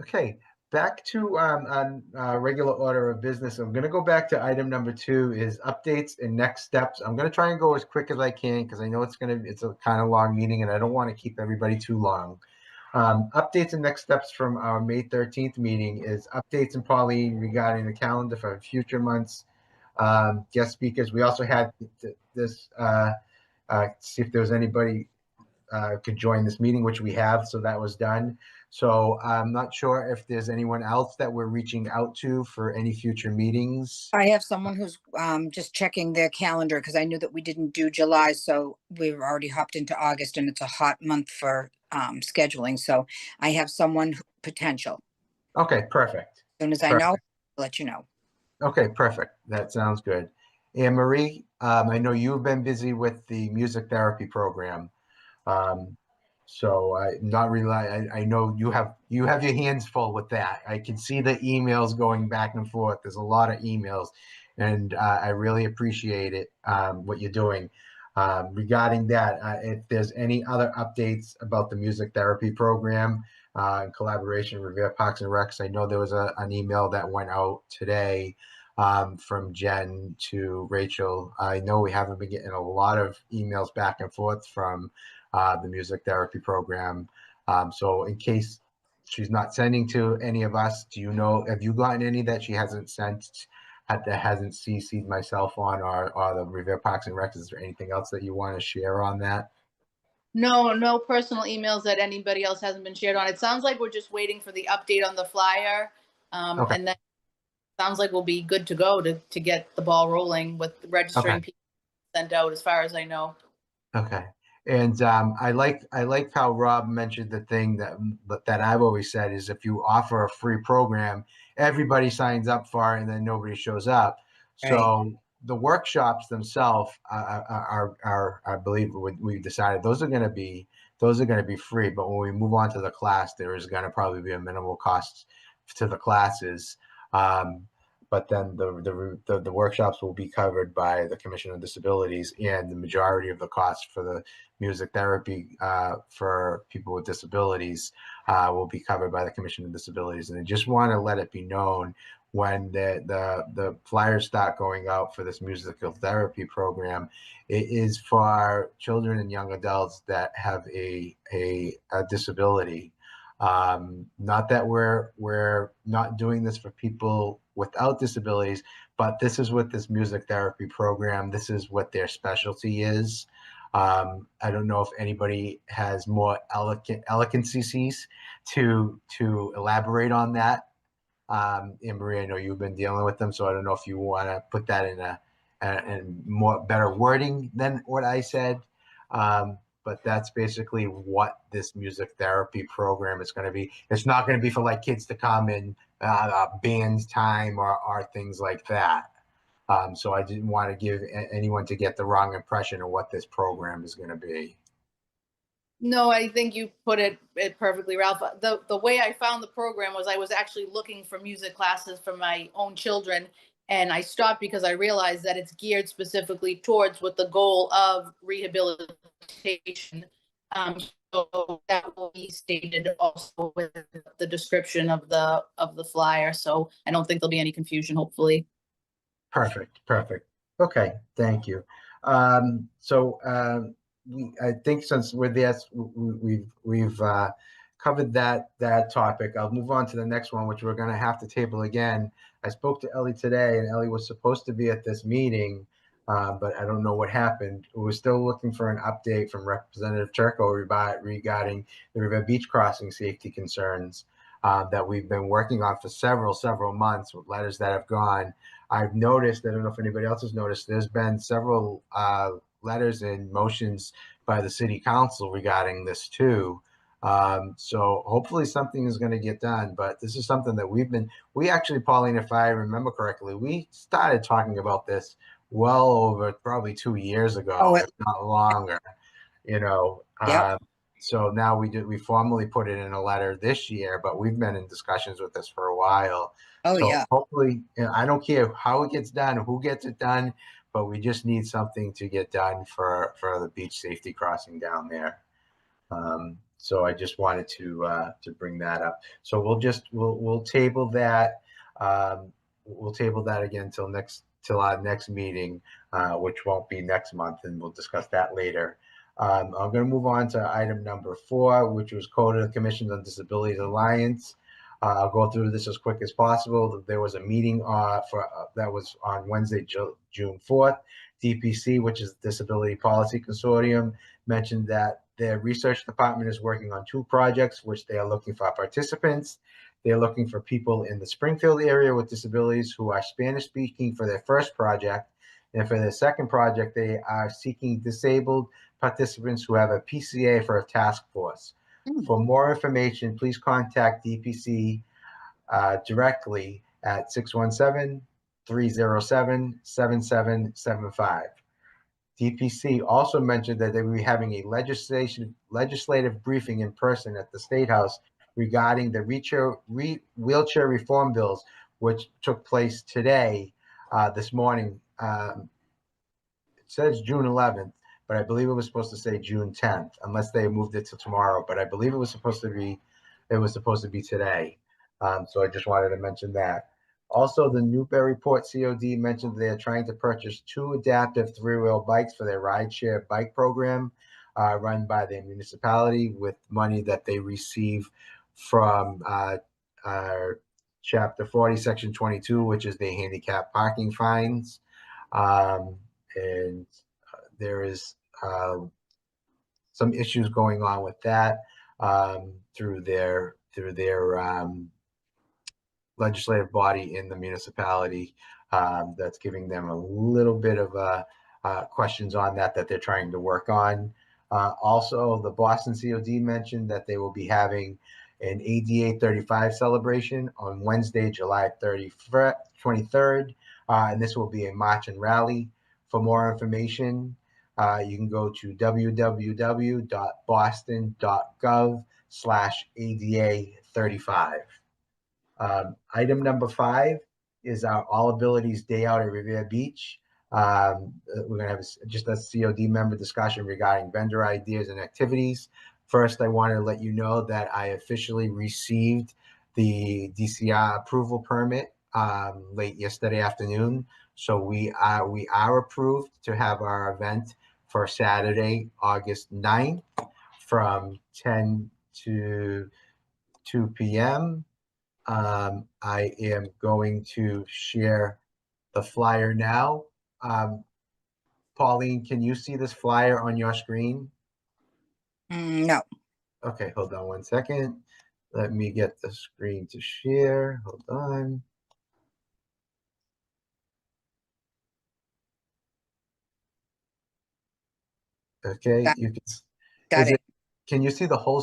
Okay, back to on regular order of business. I'm going to go back to item number 2 is updates and next steps. I'm going to try and go as quick as I can because I know it's a kind of long meeting and I don't want to keep everybody too long. Updates and next steps from our May 13th meeting is updates and Pauline regarding the calendar for future months. Guest speakers. We also had this see if there was anybody could join this meeting, which we have, so that was done. So I'm not sure if there's anyone else that we're reaching out to for any future meetings. I have someone who's just checking their calendar because I knew that we didn't do July, so we've already hopped into August and it's a hot month for scheduling. So I have someone potential. Okay, perfect. As soon as I know, I'll let you know. Okay, perfect. That sounds good. Anne Marie, I know you've been busy with the music therapy program. So I'm not really, I know you have your hands full with that. I can see the emails going back and forth. There's a lot of emails and I really appreciate it, what you're doing. Regarding that, if there's any other updates about the music therapy program in collaboration with Revere Parks and Recs, I know there was an email that went out today from Jen to Rachel. I know we haven't been getting a lot of emails back and forth from the music therapy program. So in case she's not sending to any of us, have you gotten any that she hasn't sent, that hasn't CC'd myself on or the Revere Parks and Recs? Is there anything else that you want to share on that? No personal emails that anybody else hasn't been shared on. It sounds like we're just waiting for the update on the flyer. Okay. And then sounds like we'll be good to go to get the ball rolling with registering people sent out, as far as I know. Okay. And I like how Rob mentioned the thing that I've always said is if you offer a free program, everybody signs up for it and then nobody shows up. Right. So the workshops themselves are I believe we've decided those are going to be free. But when we move on to the class, there is going to probably be a minimal cost to the classes. But then the workshops will be covered by the Commission on Disabilities, and the majority of the costs for the music therapy for people with disabilities will be covered by the Commission on Disabilities. And I just want to let it be known when the flyers start going out for this musical therapy program, it is for children and young adults that have a disability. Not that we're not doing this for people without disabilities, but this is what this music therapy program, this is what their specialty is. I don't know if anybody has more eloquencies to elaborate on that. And Maria, I know you've been dealing with them, so I don't know if you want to put that in more better wording than what I said. But that's basically what this music therapy program is going to be. It's not going to be for like kids to come in band time or things like that. So I didn't want to give anyone to get the wrong impression of what this program is going to be. No, I think you put it perfectly, Ralph. The way I found the program was I was actually looking for music classes for my own children, and I stopped because I realized that it's geared specifically towards with the goal of rehabilitation. So that will be stated also with the description of the flyer. So I don't think there'll be any confusion, hopefully. Perfect. Okay, thank you. I think since we're there, we've covered that topic. I'll move on to the next one, which we're going to have to table again. I spoke to Ellie today, and Ellie was supposed to be at this meeting, but I don't know what happened. We're still looking for an update from Representative Turco regarding the River Beach crossing safety concerns that we've been working on for several months with letters that have gone. I've noticed, I don't know if anybody else has noticed, there's been several letters and motions by the city council regarding this too. So hopefully something is going to get done, but this is something that we actually, Pauline, if I remember correctly, we started talking about this well over probably 2 years ago, Oh, if not longer, you know. Yep. So now we formally put it in a letter this year, but we've been in discussions with this for a while. Oh, So yeah. hopefully, I don't care how it gets done, who gets it done, but we just need something to get done for the beach safety crossing down there. So I just wanted to bring that up. So we'll table that. We'll table that again till our next meeting, which won't be next month, and we'll discuss that later. I'm going to move on to item number 4, which was Code of the Commissions on Disabilities Alliance. I'll go through this as quick as possible. There was a meeting that was on Wednesday, June 4th. DPC, which is Disability Policy Consortium, mentioned that their research department is working on 2 projects, which they are looking for participants. They're looking for people in the Springfield area with disabilities who are Spanish speaking for their first project. And for their second project, they are seeking disabled participants who have a PCA for a task force. For more information, please contact DPC directly at 617-307-7775. DPC also mentioned that they will be having a legislative briefing in person at the State House regarding the wheelchair reform bills, which took place today, this morning. It says June 11th, but I believe it was supposed to say June 10th, unless they moved it to tomorrow. But I believe it was supposed to be today. So I just wanted to mention that. Also, the Newburyport COD mentioned they're trying to purchase 2 adaptive 3-wheel bikes for their rideshare bike program run by the municipality with money that they receive from Chapter 40, Section 22, which is the handicap parking fines. And there is some issues going on with that through their legislative body in the municipality, that's giving them a little bit of questions on that they're trying to work on. Also, the Boston COD mentioned that they will be having an ADA 35 celebration on Wednesday, July 23rd, and this will be a march and rally. For more information, you can go to www.boston.gov/ADA35. Item number 5 is our All Abilities Day Out at Revere Beach. We're going to have just a COD member discussion regarding vendor ideas and activities. First, I wanted to let you know that I officially received the DCR approval permit late yesterday afternoon. So we are approved to have our event for Saturday, August 9th from 10 to 2 p.m. I am going to share the flyer now. Pauline, can you see this flyer on your screen? No. Okay, hold on one second. Let me get the screen to share. Hold on. Okay, Got, you can. got it. Can you see the whole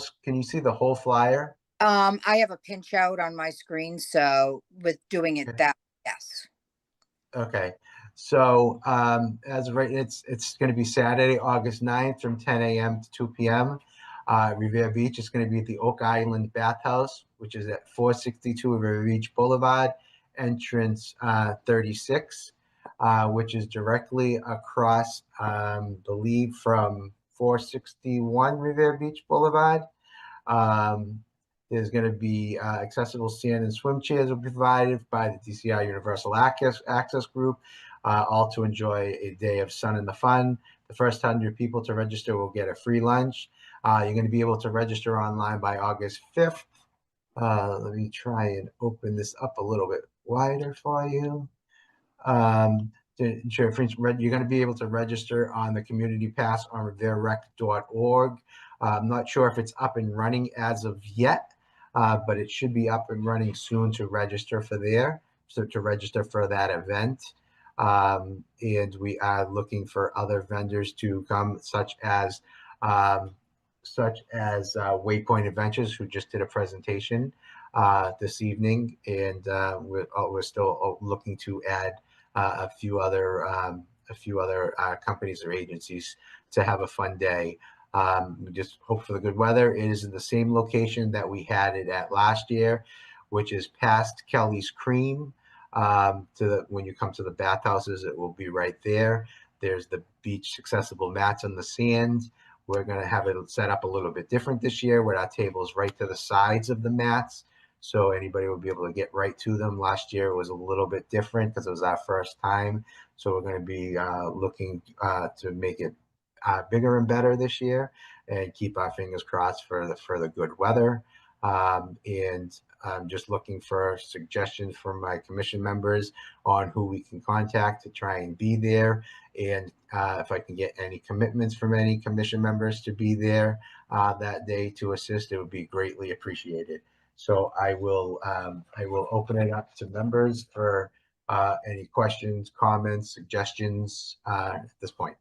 flyer? I have a pinch out on my screen, so with doing it that, yes. Okay, so as of right, it's going to be Saturday, August 9th from 10 a.m. to 2 p.m. Revere Beach. It's going to be at the Oak Island Bathhouse, which is at 462 Revere Beach Boulevard, entrance 36, which is directly across, believe, from 461 Revere Beach Boulevard. There's going to be accessible sand and swim chairs will be provided by the DCI Universal Access Group. all to enjoy a day of sun in the fun. The first 100 people to register will get a free lunch. You're going to be able to register online by August 5th. Let me try and open this up a little bit wider for you. You're going to be able to register on the community pass on revererec.org. I'm not sure if it's up and running as of yet, but it should be up and running soon to register for there, so to register for that event. And we are looking for other vendors to come, such as Waypoint Adventures, who just did a presentation this evening, and we're still looking to add a few other companies or agencies to have a fun day. We just hope for the good weather. It is in the same location that we had it at last year, which is past Kelly's Cream. When you come to the bathhouses, it will be right there. There's the beach accessible mats on the sand. We're going to have it set up a little bit different this year, with our tables right to the sides of the mats, so anybody will be able to get right to them. Last year was a little bit different because it was our first time, so we're going to be looking to make it bigger and better this year, and keep our fingers crossed for the good weather. And I'm just looking for suggestions from my commission members on who we can contact to try and be there, and if I can get any commitments from any commission members to be there that day to assist, it would be greatly appreciated. So I will open it up to members for any questions, comments, suggestions at this point.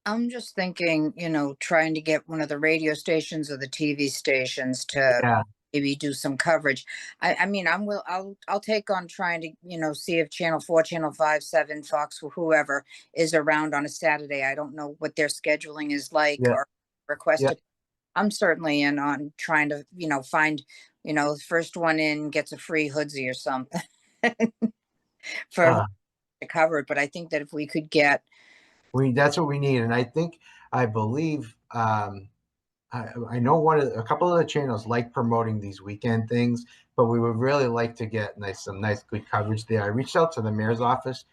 I'm just thinking, trying to get one of the radio stations or the TV stations to Yeah, maybe do some coverage. I mean, I'll take on trying to, see if Channel 4, Channel 5, 7, Fox, whoever is around on a Saturday. I don't know what their scheduling is like, yeah, or yeah. requested. I'm certainly in on trying to, find, the first one in gets a free hoodsie or something for Uh, to cover it. But I think that if we could get, that's what we need, and I believe I know a couple of the channels like promoting these weekend things, but we would really like to get some nice good coverage there. I reached out to the mayor's office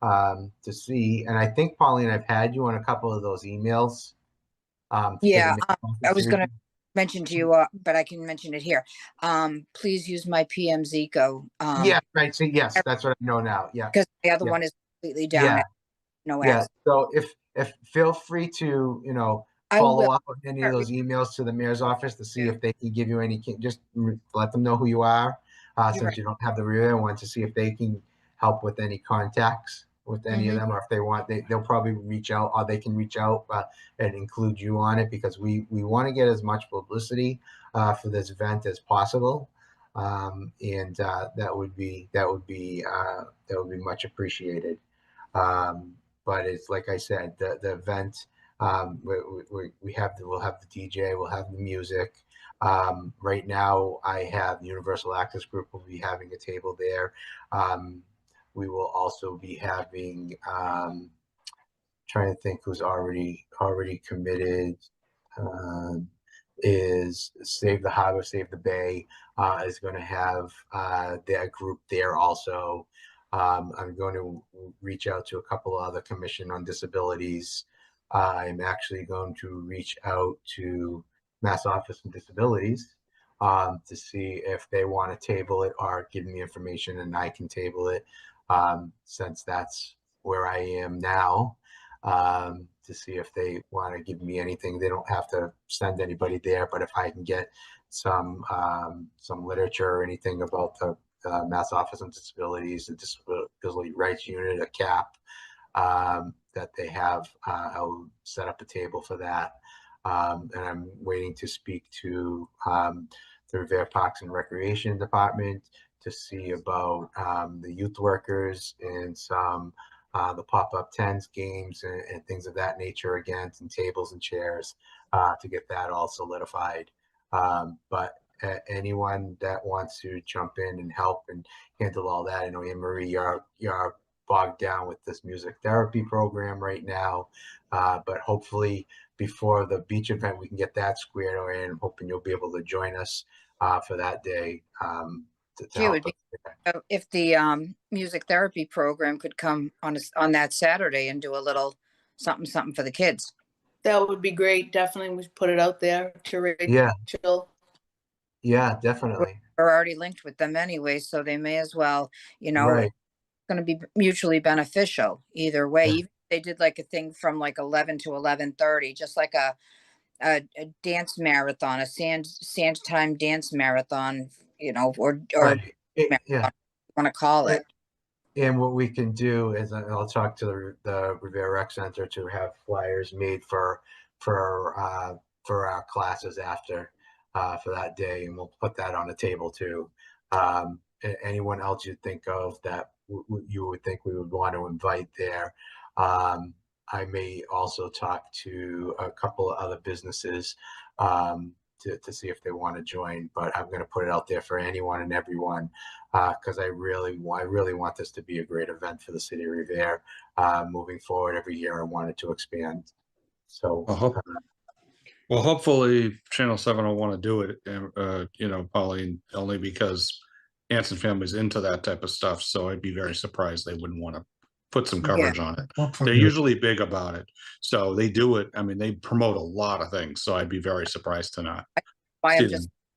to see, and I think, Pauline, I've had you on a couple of those emails. To the yeah, mayor's I office was to going to reach- mention to you, but I can mention it here. Please use my PM Zico. Yeah, right. See, yes, that's what I know now. Yeah, Because the other yeah, one is completely down, yeah. no Yeah. access. So if feel free to, I follow will. up on any of those emails to the mayor's office to see if they can give you any, just let them know who you are, You're since right. you don't have the real one, to see if they can help with any contacts with any of them, or if they want, they'll probably reach out, or they can reach out and include you on it, because we want to get as much publicity for this event as possible. And that would be much appreciated. But it's like I said, the event, we'll have the DJ, we'll have the music. Right now, I have Universal Access Group will be having a table there. We will also be having, trying to think who's already committed. Um, is Save the Harbor, Save the Bay is going to have their group there also. I'm going to reach out to a couple of other commission on disabilities. I'm actually going to reach out to Mass Office on Disabilities to see if they want to table it or give me information and I can table it, since that's where I am now. To see if they want to give me anything. They don't have to send anybody there, but if I can get some literature or anything about the Mass Office on Disabilities, the Disability Rights Unit, a CAP that they have, I'll set up a table for that. And I'm waiting to speak to the Revere Parks and Recreation Department to see about the youth workers and some the pop-up tents, games, and things of that nature again, and tables and chairs to get that all solidified. But anyone that wants to jump in and help and handle all that, I know Anne Marie, you're bogged down with this music therapy program right now, but hopefully before the beach event we can get that squared away, and I'm hoping you'll be able to join us for that day. to Gee, it would help be us. if the music therapy program could come on that Saturday and do a little something for the kids. That would be great. Definitely, we should put it out there to Yeah, Rachel. yeah, definitely. We're already linked with them anyway, so they may as well, Right. it's going to be mutually beneficial either way. Yeah. Even if they did like a thing from like 11 to 11:30, just like a dance marathon, a sand time dance marathon, or Right. Yeah. want to call it. And what we can do is I'll talk to the Revere Rec Center to have flyers made for our classes after for that day, and we'll put that on the table too. Anyone else you think of that you would think we would want to invite there? I may also talk to a couple of other businesses to see if they want to join, but I'm going to put it out there for anyone and everyone because I really want this to be a great event for the city of Revere moving forward. Every year I wanted to expand. So Well, hopefully Channel 7 will want to do it, Pauline, only because Anson family's into that type of stuff. So I'd be very surprised they wouldn't want to put some coverage on it. They're usually big about it. So they do it. I mean, they promote a lot of things. So I'd be very surprised to not.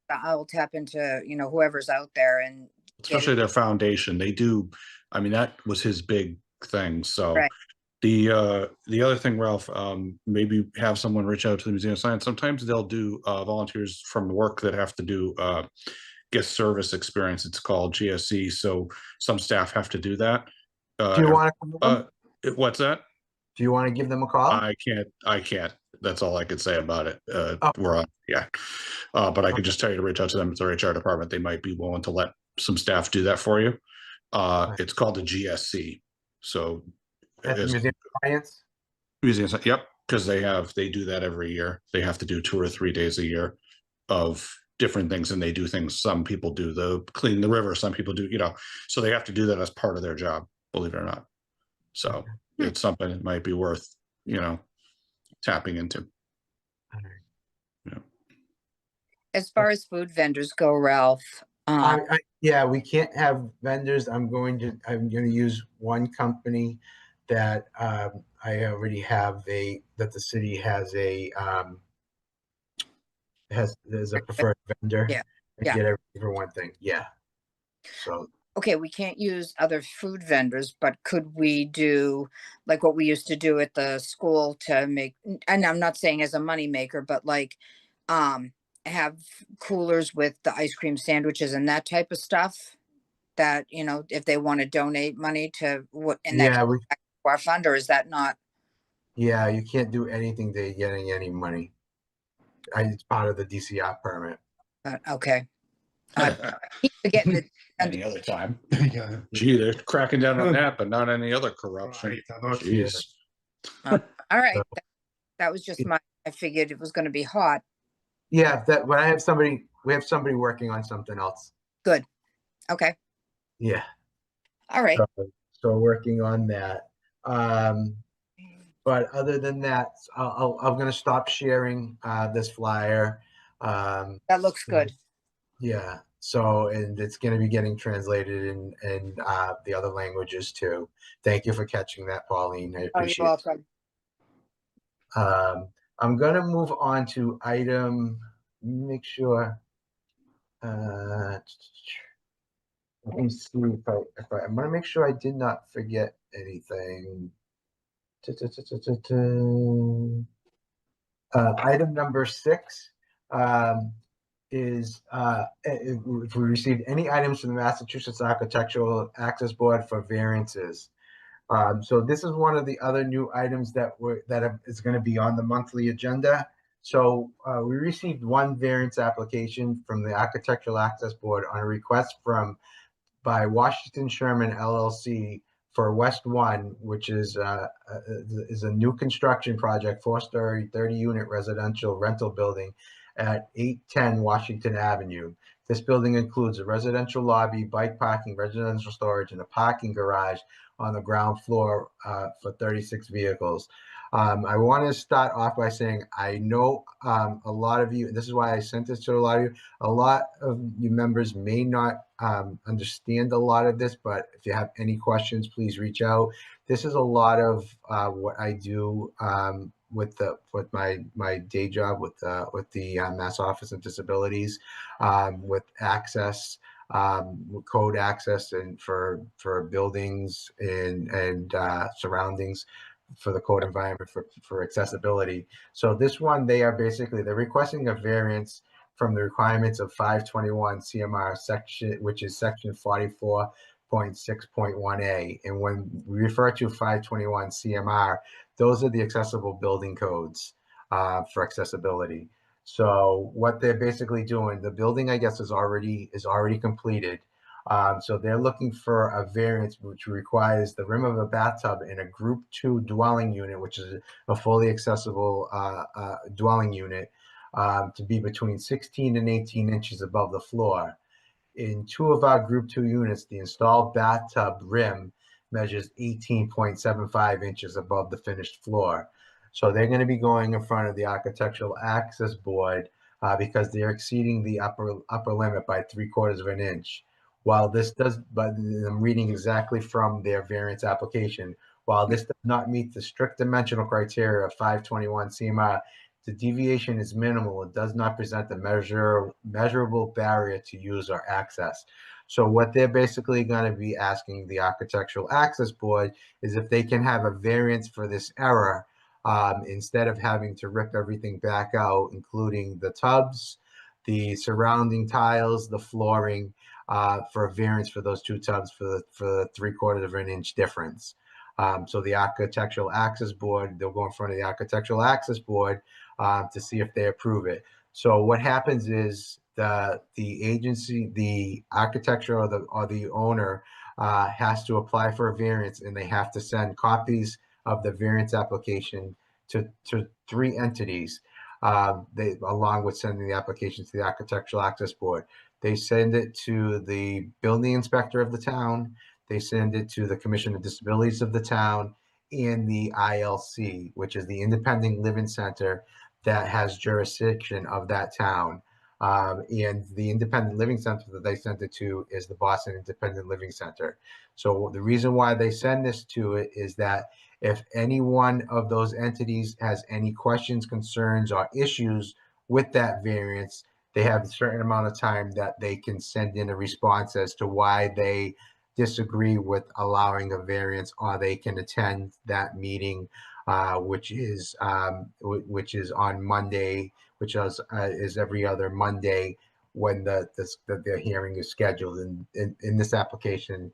I'll tap into, whoever's out there and especially their foundation. They do. I mean, that was his big thing. So Right. the other thing, Ralph, maybe have someone reach out to the Museum of Science. Sometimes they'll do volunteers from work that have to do guest service experience. It's called GSE. So some staff have to do that. do you want to? What's that? Do you want to give them a call? I can't. That's all I could say about it. Oh. We're on, yeah. But I could just tell you to reach out to them. It's their HR department. They might be willing to let some staff do that for you. It's called the GSC. So At the Museum of Science? Museum, yep, because they do that every year. They have to do 2 or 3 days a year of different things, and they do things. Some people do the clean the river. Some people do, so they have to do that as part of their job, believe it or not. So it's something that might be worth, tapping into. Yeah. As far as food vendors go, Ralph, Yeah, we can't have vendors. I'm going to use one company that I already have that the city has there's a preferred vendor. Yeah. And Yeah. get everything for one thing. Yeah. So okay, we can't use other food vendors, but could we do like what we used to do at the school to make, and I'm not saying as a money maker, but like have coolers with the ice cream sandwiches and that type of stuff that, if they want to donate money to what, and that yeah, our fund, or is that not? yeah, you can't do anything to getting any money. It's part of the DCR permit. Okay. Getting it Any other time. Gee, they're cracking down on that, but not any other corruption. Jeez. all right. That was just I figured it was going to be hot. Yeah, we have somebody working on something else. Good. Okay. Yeah. All right. So working on that. But other than that, I'm going to stop sharing this flyer. That looks good. Yeah. So, and it's going to be getting translated in the other languages too. Thank you for catching that, Pauline. I appreciate you're welcome. it. I'm going to move on to item, make sure. Let me see if I'm going to make sure I did not forget anything. Item number 6 is if we received any items from the Massachusetts Architectural Access Board for variances. So this is one of the other new items that is going to be on the monthly agenda. So we received one variance application from the Architectural Access Board on a request by Washington Sherman LLC for West 1, which is a new construction project, 4-story, 30-unit residential rental building at 810 Washington Avenue. This building includes a residential lobby, bike parking, residential storage, and a parking garage on the ground floor for 36 vehicles. I want to start off by saying I know a lot of you, this is why I sent this to a lot of you. A lot of you members may not understand a lot of this, but if you have any questions, please reach out. This is a lot of what I do with my day job with the Mass Office of Disabilities, with access, with code access, and for buildings and surroundings, for the code environment for accessibility. So this one, they're requesting a variance from the requirements of 521 CMR section, which is section 44.6.1A. And when we refer to 521 CMR, those are the accessible building codes for accessibility. So what they're basically doing, the building, I guess, is already completed. So they're looking for a variance which requires the rim of a bathtub in a group 2 dwelling unit, which is a fully accessible dwelling unit, to be between 16 and 18 inches above the floor. In 2 of our group 2 units, the installed bathtub rim measures 18.75 inches above the finished floor. So they're going to be going in front of the Architectural Access Board because they're exceeding the upper limit by 3/4 of an inch. While this does, but I'm reading exactly from their variance application, while this does not meet the strict dimensional criteria of 521 CMR, the deviation is minimal. It does not present a measurable barrier to use or access. So what they're basically going to be asking the Architectural Access Board is if they can have a variance for this error, instead of having to rip everything back out, including the tubs, the surrounding tiles, the flooring, for a variance for those 2 tubs for the 3/4 of an inch difference. So the Architectural Access Board, they'll go in front of the Architectural Access Board to see if they approve it. So what happens is the agency, the architecture or the owner has to apply for a variance, and they have to send copies of the variance application to 3 entities. They, along with sending the application to the Architectural Access Board, they send it to the building inspector of the town. They send it to the Commission of Disabilities of the town and the ILC, which is the Independent Living Center that has jurisdiction of that town. And the Independent Living Center that they sent it to is the Boston Independent Living Center. So the reason why they send this to it is that if any one of those entities has any questions, concerns, or issues with that variance, they have a certain amount of time that they can send in a response as to why they disagree with allowing a variance, or they can attend that meeting, which is on Monday, which is every other Monday when the hearing is scheduled. And in this application,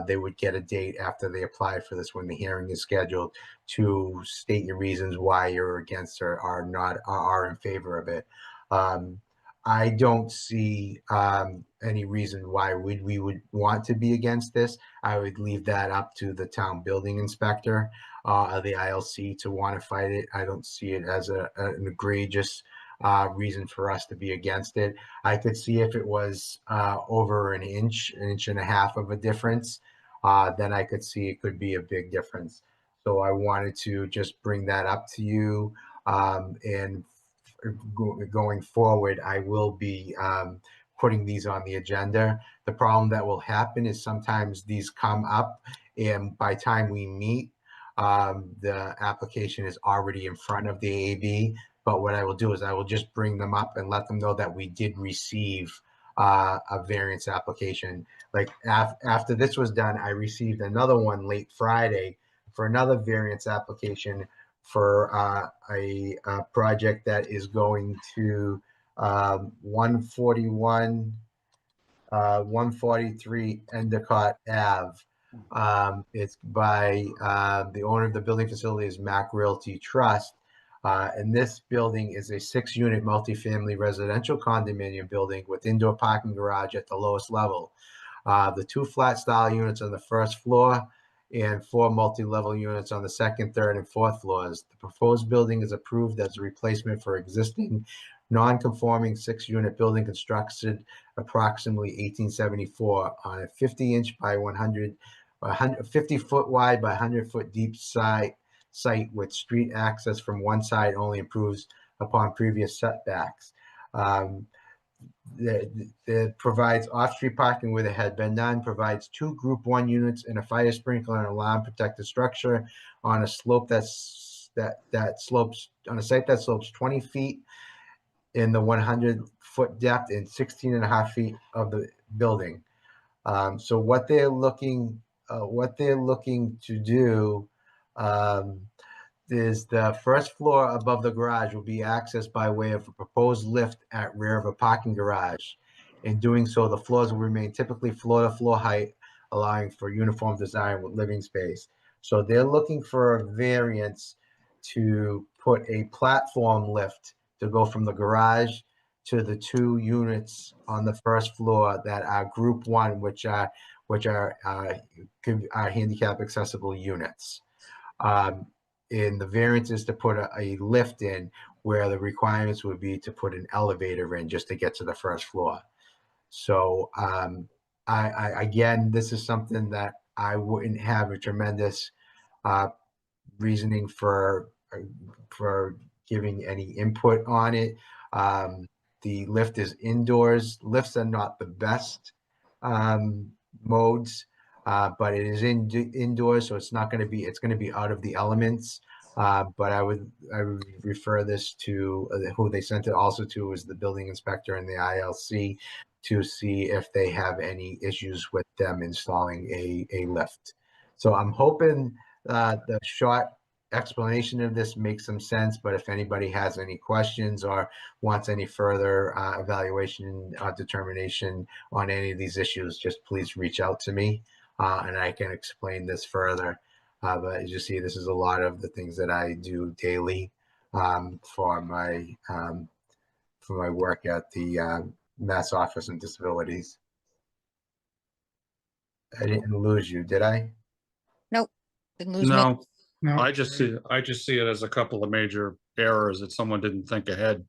they would get a date after they apply for this, when the hearing is scheduled, to state your reasons why you're against or are in favor of it. I don't see any reason why we would want to be against this. I would leave that up to the town building inspector, the ILC, to want to fight it. I don't see it as an egregious reason for us to be against it. I could see if it was over an inch and a half of a difference, then I could see it could be a big difference. So I wanted to just bring that up to you, and going forward, I will be putting these on the agenda. The problem that will happen is sometimes these come up, and by time we meet, the application is already in front of the AAB. But what I will do is I will just bring them up and let them know that we did receive a variance application. Like after this was done, I received another one late Friday for another variance application for a project that is going to 143 Endicott Ave. It's by the owner of the building facility is Mac Realty Trust. And this building is a 6-unit multifamily residential condominium building with indoor parking garage at the lowest level. The 2 flat style units on the first floor and 4 multi-level units on the second, third, and fourth floors. The proposed building is approved as a replacement for existing non-conforming 6-unit building constructed approximately 1874 on a 50-inch by 50-foot wide by 100-foot deep site site with street access from one side only improves upon previous setbacks. That provides off-street parking where there had been none, provides 2 group 1 units and a fire sprinkler and alarm protected structure on a slope that slopes on a site that slopes 20 feet in the 100-foot depth and 16 and a half feet of the building. So what they're looking to do is the first floor above the garage will be accessed by way of a proposed lift at rear of a parking garage. In doing so, the floors will remain typically floor-to-floor height, allowing for uniform design with living space. So they're looking for a variance to put a platform lift to go from the garage to the 2 units on the first floor that are group 1, which are handicap accessible units. And the variance is to put a lift in where the requirements would be to put an elevator in just to get to the first floor. So again, this is something that I wouldn't have a tremendous reasoning for giving any input on it. The lift is indoors. Lifts are not the best modes, but it is indoors, so it's not going to be. It's going to be out of the elements. But I would refer this to who they sent it also to is the building inspector and the ILC to see if they have any issues with them installing a lift. So I'm hoping the short explanation of this makes some sense, but if anybody has any questions or wants any further evaluation or determination on any of these issues, just please reach out to me and I can explain this further. But as you see, this is a lot of the things that I do daily for my work at the Mass Office on Disabilities. I didn't lose you, did I? Nope. Didn't lose me. No, No, I just see it as a couple of major errors that someone didn't think ahead.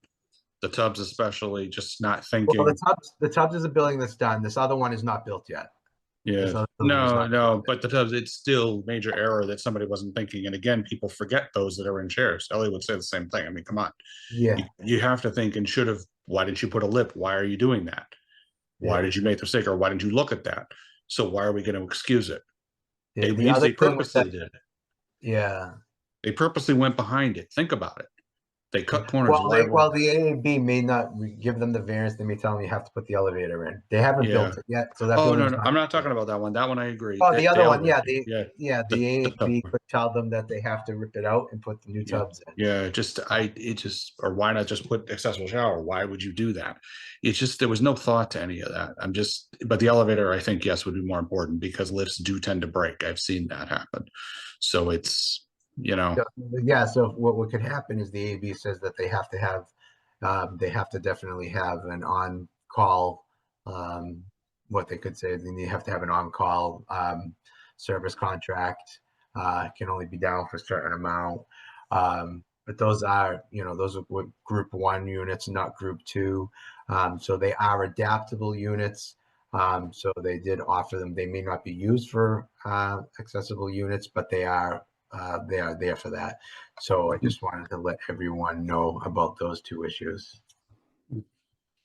The tubs especially, just not thinking. Well, the tubs is a building that's done. This other one is not built yet. This Yeah, other building is not no, built but the tubs, it's still major error that somebody wasn't thinking. And again, people forget those that are in chairs. Ellie would say the same thing. I mean, come on. yet. Yeah. You have to think and should have, why didn't you put a lip? Why are you doing that? Why Yeah. did you make the mistake or why didn't you look at that? So why are we going to excuse it? The They other thing with purposely that, did it. yeah. They purposely went behind it. Think about it. They cut corners. Why Well, the AAB may not give them the variance. They may tell them you have to put the elevator in. They haven't built Yeah. it yet, so that Oh, no, building's no, not I'm not built talking about that one. That one I agree. yet. Oh, the other one, yeah, Yeah. the The AAB tub. could tell them that they have to rip it out and put the new Yeah. tubs in. Yeah, or why not just put accessible shower? Why would you do that? It's just, there was no thought to any of that. But the elevator, I think, yes, would be more important because lifts do tend to break. I've seen that happen. So it's, Yeah, so what could happen is the AAB says that they have to definitely have an on-call, what they could say is they have to have an on-call service contract. Can only be down for a certain amount. But those are group 1 units, not group 2. So they are adaptable units. So they did offer them. They may not be used for accessible units, but they are there for that. So I just wanted to let everyone know about those 2 issues.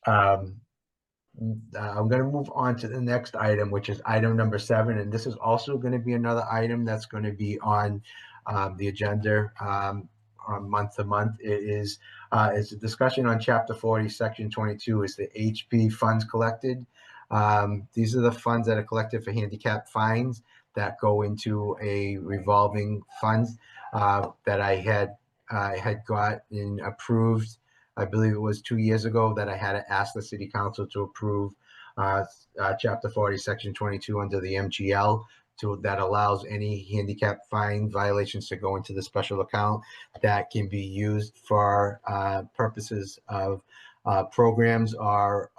I'm going to move on to the next item, which is item number 7. And this is also going to be another item that's going to be on the agenda on month to month. It's a discussion on Chapter 40, Section 22 is the HP funds collected. These are the funds that are collected for handicap fines that go into a revolving fund that I had gotten approved. I believe it was 2 years ago that I had to ask the city council to approve Chapter 40, Section 22 under the MGL that allows any handicap fine violations to go into the special account that can be used for purposes of programs or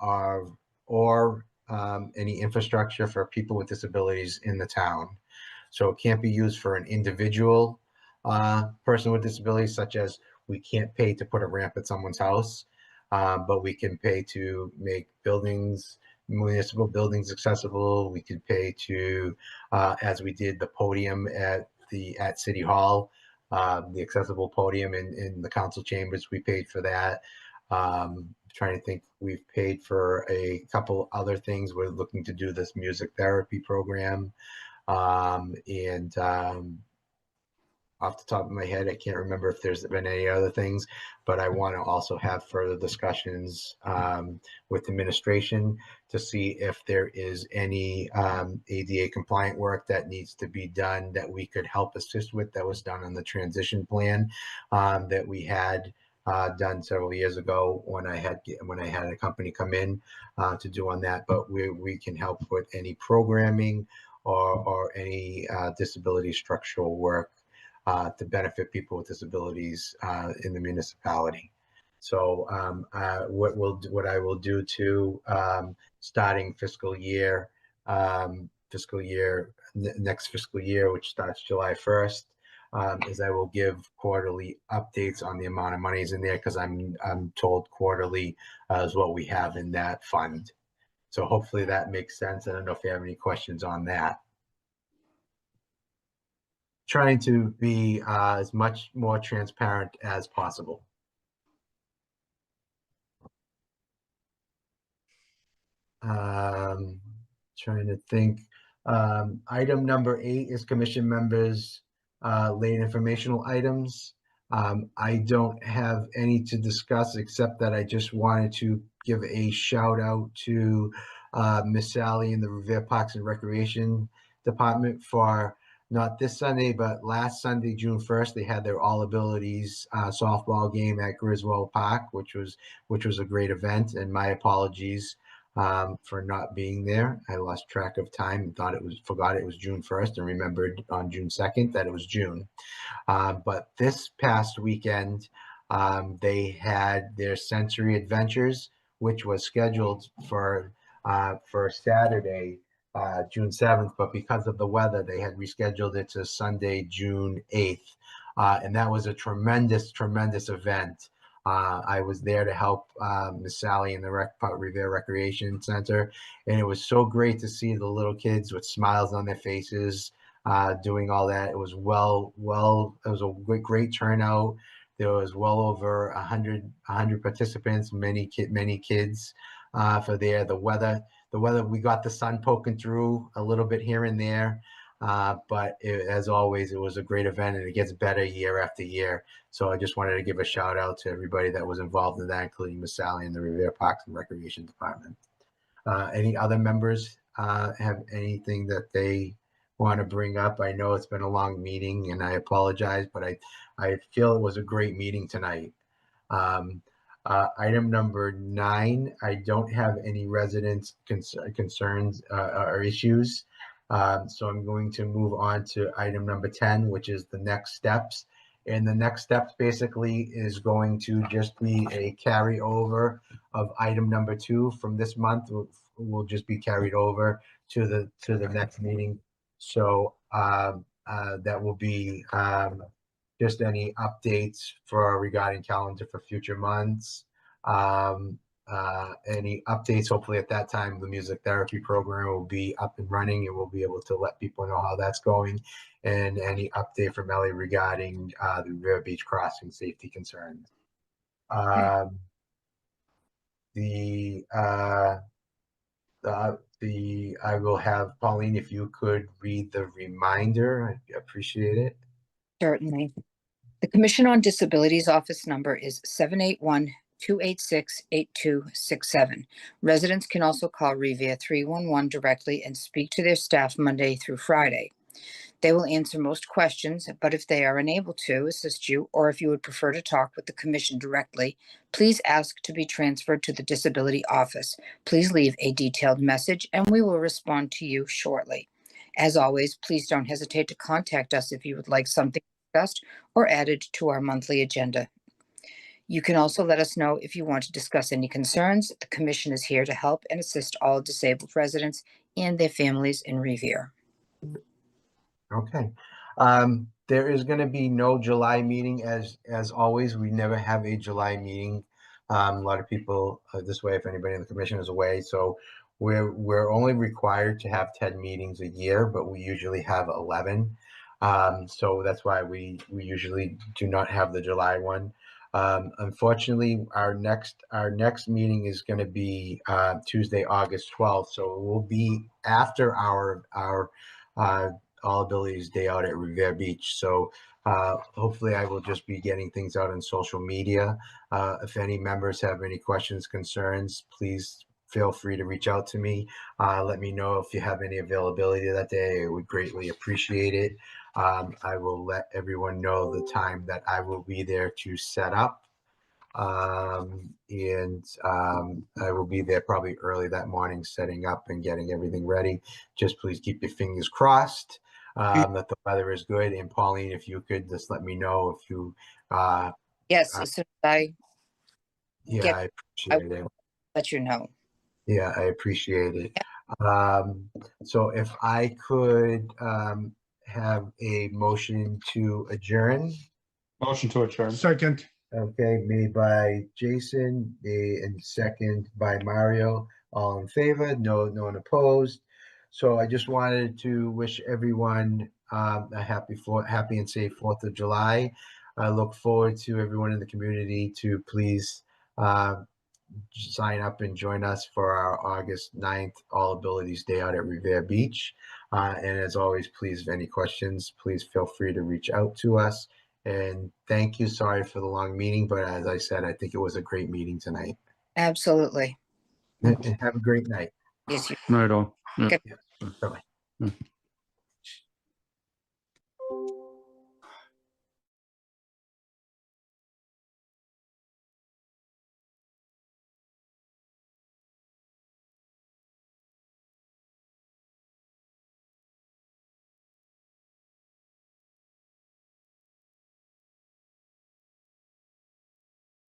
any infrastructure for people with disabilities in the town. So it can't be used for an individual person with disabilities, such as we can't pay to put a ramp at someone's house, but we can pay to make municipal buildings accessible. We could pay to, as we did the podium at City Hall, The accessible podium in the council chambers, we paid for that. Trying to think, we've paid for a couple other things. We're looking to do this music therapy program. And off the top of my head, I can't remember if there's been any other things, but I want to also have further discussions with administration to see if there is any ADA compliant work that needs to be done that we could help assist with, that was done on the transition plan that we had done several years ago when I had a company come in to do on that. But we can help with any programming or any disability structural work to benefit people with disabilities in the municipality. So what I will do too, starting next fiscal year, which starts July 1st, is I will give quarterly updates on the amount of monies in there, because I'm told quarterly is what we have in that fund. So hopefully that makes sense. I don't know if you have any questions on that. Trying to be as much more transparent as possible. Trying to think. Item number 8 is commission members late informational items. I don't have any to discuss, except that I just wanted to give a shout out to Miss Sally in the Revere Parks and Recreation Department for not this Sunday, but last Sunday, June 1st, they had their All Abilities softball game at Griswold Park, which was a great event. And my apologies for not being there. I lost track of time and forgot it was June 1st, and remembered on June 2nd that it was June. But this past weekend, they had their Sensory Adventures, which was scheduled for Saturday, June 7th, but because of the weather, they had rescheduled it to Sunday, June 8th. And that was a tremendous, tremendous event. I was there to help Miss Sally in the Revere Recreation Center, and it was so great to see the little kids with smiles on their faces doing all that. It was it was a great turnout. There was well over 100 participants, many kids for there. The weather, we got the sun poking through a little bit here and there. But as always, it was a great event, and it gets better year after year. So I just wanted to give a shout out to everybody that was involved in that, including Miss Sally and the Revere Parks and Recreation Department. Any other members have anything that they want to bring up? I know it's been a long meeting, and I apologize, but I feel it was a great meeting tonight. Item number 9, I don't have any residents concerns or issues. So I'm going to move on to item number 10, which is the next steps. And the next steps basically is going to just be a carryover of item number 2 from this month. Will just be carried over to the next meeting. So that will be just any updates regarding calendar for future months. Any updates, hopefully at that time the music therapy program will be up and running, and we'll be able to let people know how that's going, and any update from Ellie regarding the Rivera Beach crossing safety concerns. I will have Pauline, if you could read the reminder, I'd appreciate it. Certainly. The Commission on Disabilities office number is 781-286-8267. Residents can also call Revere 311 directly and speak to their staff Monday through Friday. They will answer most questions, but if they are unable to assist you, or if you would prefer to talk with the Commission directly, please ask to be transferred to the Disability office. Please leave a detailed message and we will respond to you shortly. As always, please don't hesitate to contact us if you would like something discussed or added to our monthly agenda. You can also let us know if you want to discuss any concerns. The Commission is here to help and assist all disabled residents and their families in Revere. Okay. There is going to be no July meeting as always. We never have a July meeting. A lot of people this way, if anybody in the commission is away. So we're only required to have 10 meetings a year, but we usually have 11. So that's why we usually do not have the July one. Unfortunately, our next meeting is going to be Tuesday, August 12th. So it will be after our All Abilities Day out at Revere Beach. So hopefully I will just be getting things out on social media. If any members have any questions, concerns, please feel free to reach out to me. Let me know if you have any availability that day. I would greatly appreciate it. I will let everyone know the time that I will be there to set up. And I will be there probably early that morning, setting up and getting everything ready. Just please keep your fingers crossed that the weather is good. And Pauline, if you could just let me know if you, Yes, I- as soon as I yeah, Yep. I appreciate it. let you know. Yeah, I appreciate it. So if I could have a motion to adjourn. Motion to adjourn. Second. Okay, made by Jason, and second by Mario. All in favor? No one opposed. So I just wanted to wish everyone a happy and safe 4th of July. I look forward to everyone in the community to please sign up and join us for our August 9th All Abilities Day out at Revere Beach. And as always, please, if any questions, please feel free to reach out to us. And thank you. Sorry for the long meeting, but as I said, I think it was a great meeting tonight. Absolutely. And have a great night. Yes, you. Not at all. Yeah. Okay. Bye-bye. Mm.